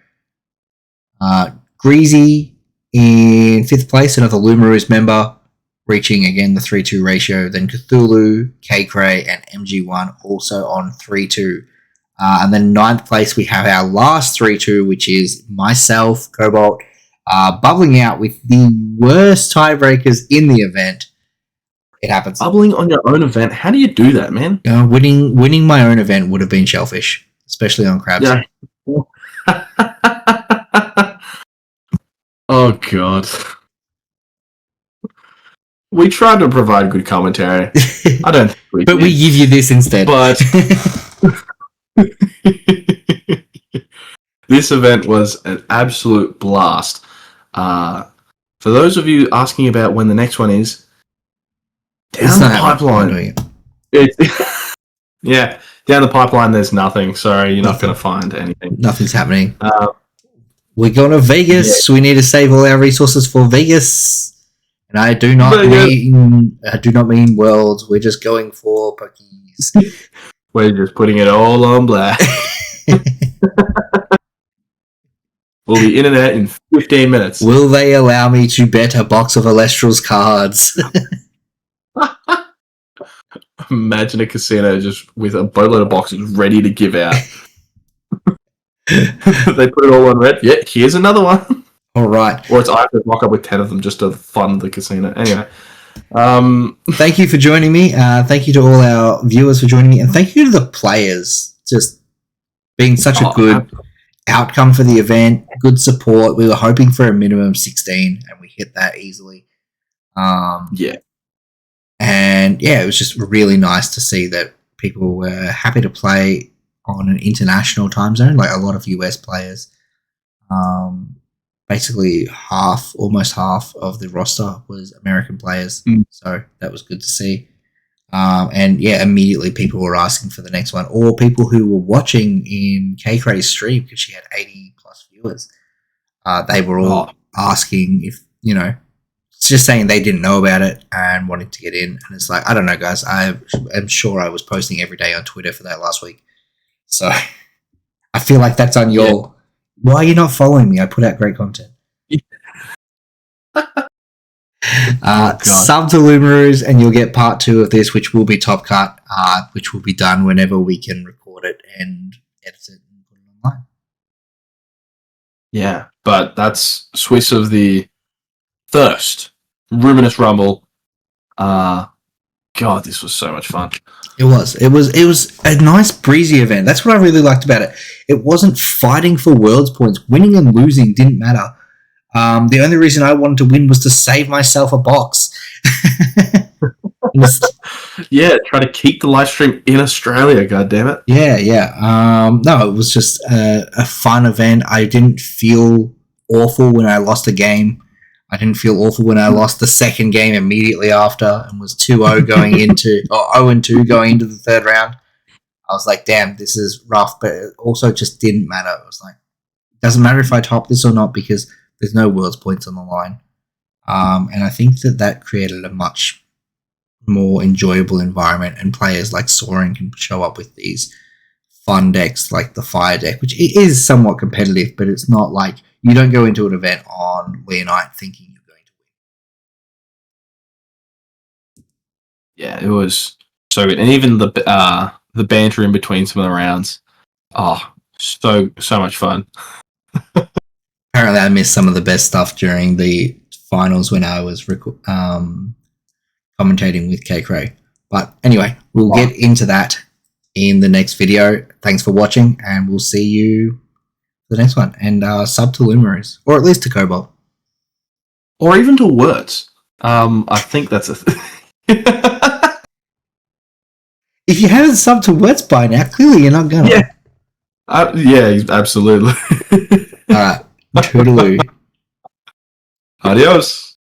Greasy in 5th place, another Lumaroos member, reaching again the 3-2 ratio. Then Cthulhu, K-Cray, and MG1 also on 3-2. And then 9th place, we have our last 3-2, which is myself, Cobalt, bubbling out with the worst tiebreakers in the event. It happens. Bubbling on your own event? How do you do that, man? Winning my own event would have been shellfish, especially on crabs. Yeah. Oh, God. We tried to provide good commentary. I don't think we But did. we give you this instead. But this event was an absolute blast. For those of you asking about when the next one is, down the pipeline. Yeah, down the pipeline there's nothing. Sorry, you're not going to find anything. Nothing's happening. We're going to Vegas. Yeah. We need to save all our resources for Vegas. And I do not mean worlds. We're just going for Pokies. We're just putting it all on black. We'll be in and out in 15 minutes. Will they allow me to bet a box of Alestral's cards? Imagine a casino just with a boatload of boxes ready to give out. They put it all on red. Yeah, here's another one. All right. Or it's I have to rock up with 10 of them just to fund the casino. Anyway. Thank you for joining me. Thank you to all our viewers for joining me. And thank you to the players. Just being such a good outcome for the event. Good support. We were hoping for a minimum 16 and we hit that easily. Yeah. And yeah, it was just really nice to see that people were happy to play on an international time zone, like a lot of US players. Basically almost half of the roster was American players. So that was good to see. And yeah, immediately people were asking for the next one, or people who were watching in K-Cray's stream because she had 80 plus viewers. They were all asking if, just saying they didn't know about it and wanting to get in. And it's like, I don't know, guys. I am sure I was posting every day on Twitter for that last week. So I feel like that's on your. Yeah. Why are you not following me? I put out great content. Sub to Lumaroos, and you'll get part 2 of this, which will be Top Cut, which will be done whenever we can record it and edit it and put it online. Yeah, but that's Swiss of the Thirst, Roominous Rumble. God, this was so much fun. It was a nice breezy event. That's what I really liked about it. It wasn't fighting for worlds points. Winning and losing didn't matter. The only reason I wanted to win was to save myself a box. Yeah, try to keep the live stream in Australia, goddammit. Yeah. No, it was just a fun event. I didn't feel awful when I lost a game. I didn't feel awful when I lost the second game immediately after and was 2-0 going into, or 0-2 going into the third round. I was like, damn, this is rough, but it also just didn't matter. It was like, it doesn't matter if I top this or not because there's no worlds points on the line. And I think that created a much more enjoyable environment, and players like Soren can show up with these fun decks like the Fire deck, which is somewhat competitive, but it's not like you don't go into an event on Leonite thinking you're going to win. Yeah, it was so good. And even the banter in between some of the rounds. Oh, so much fun. Apparently I missed some of the best stuff during the finals when I was commentating with K. Cray. But anyway, we'll get into that in the next video. Thanks for watching, and we'll see you for the next one. And sub to Lumaroos, or at least to Cobalt. Or even to Words. I think that's a thing. If you haven't subbed to Words by now, clearly you're not gonna. Yeah, yeah, absolutely. Alright, toodaloo. Adios.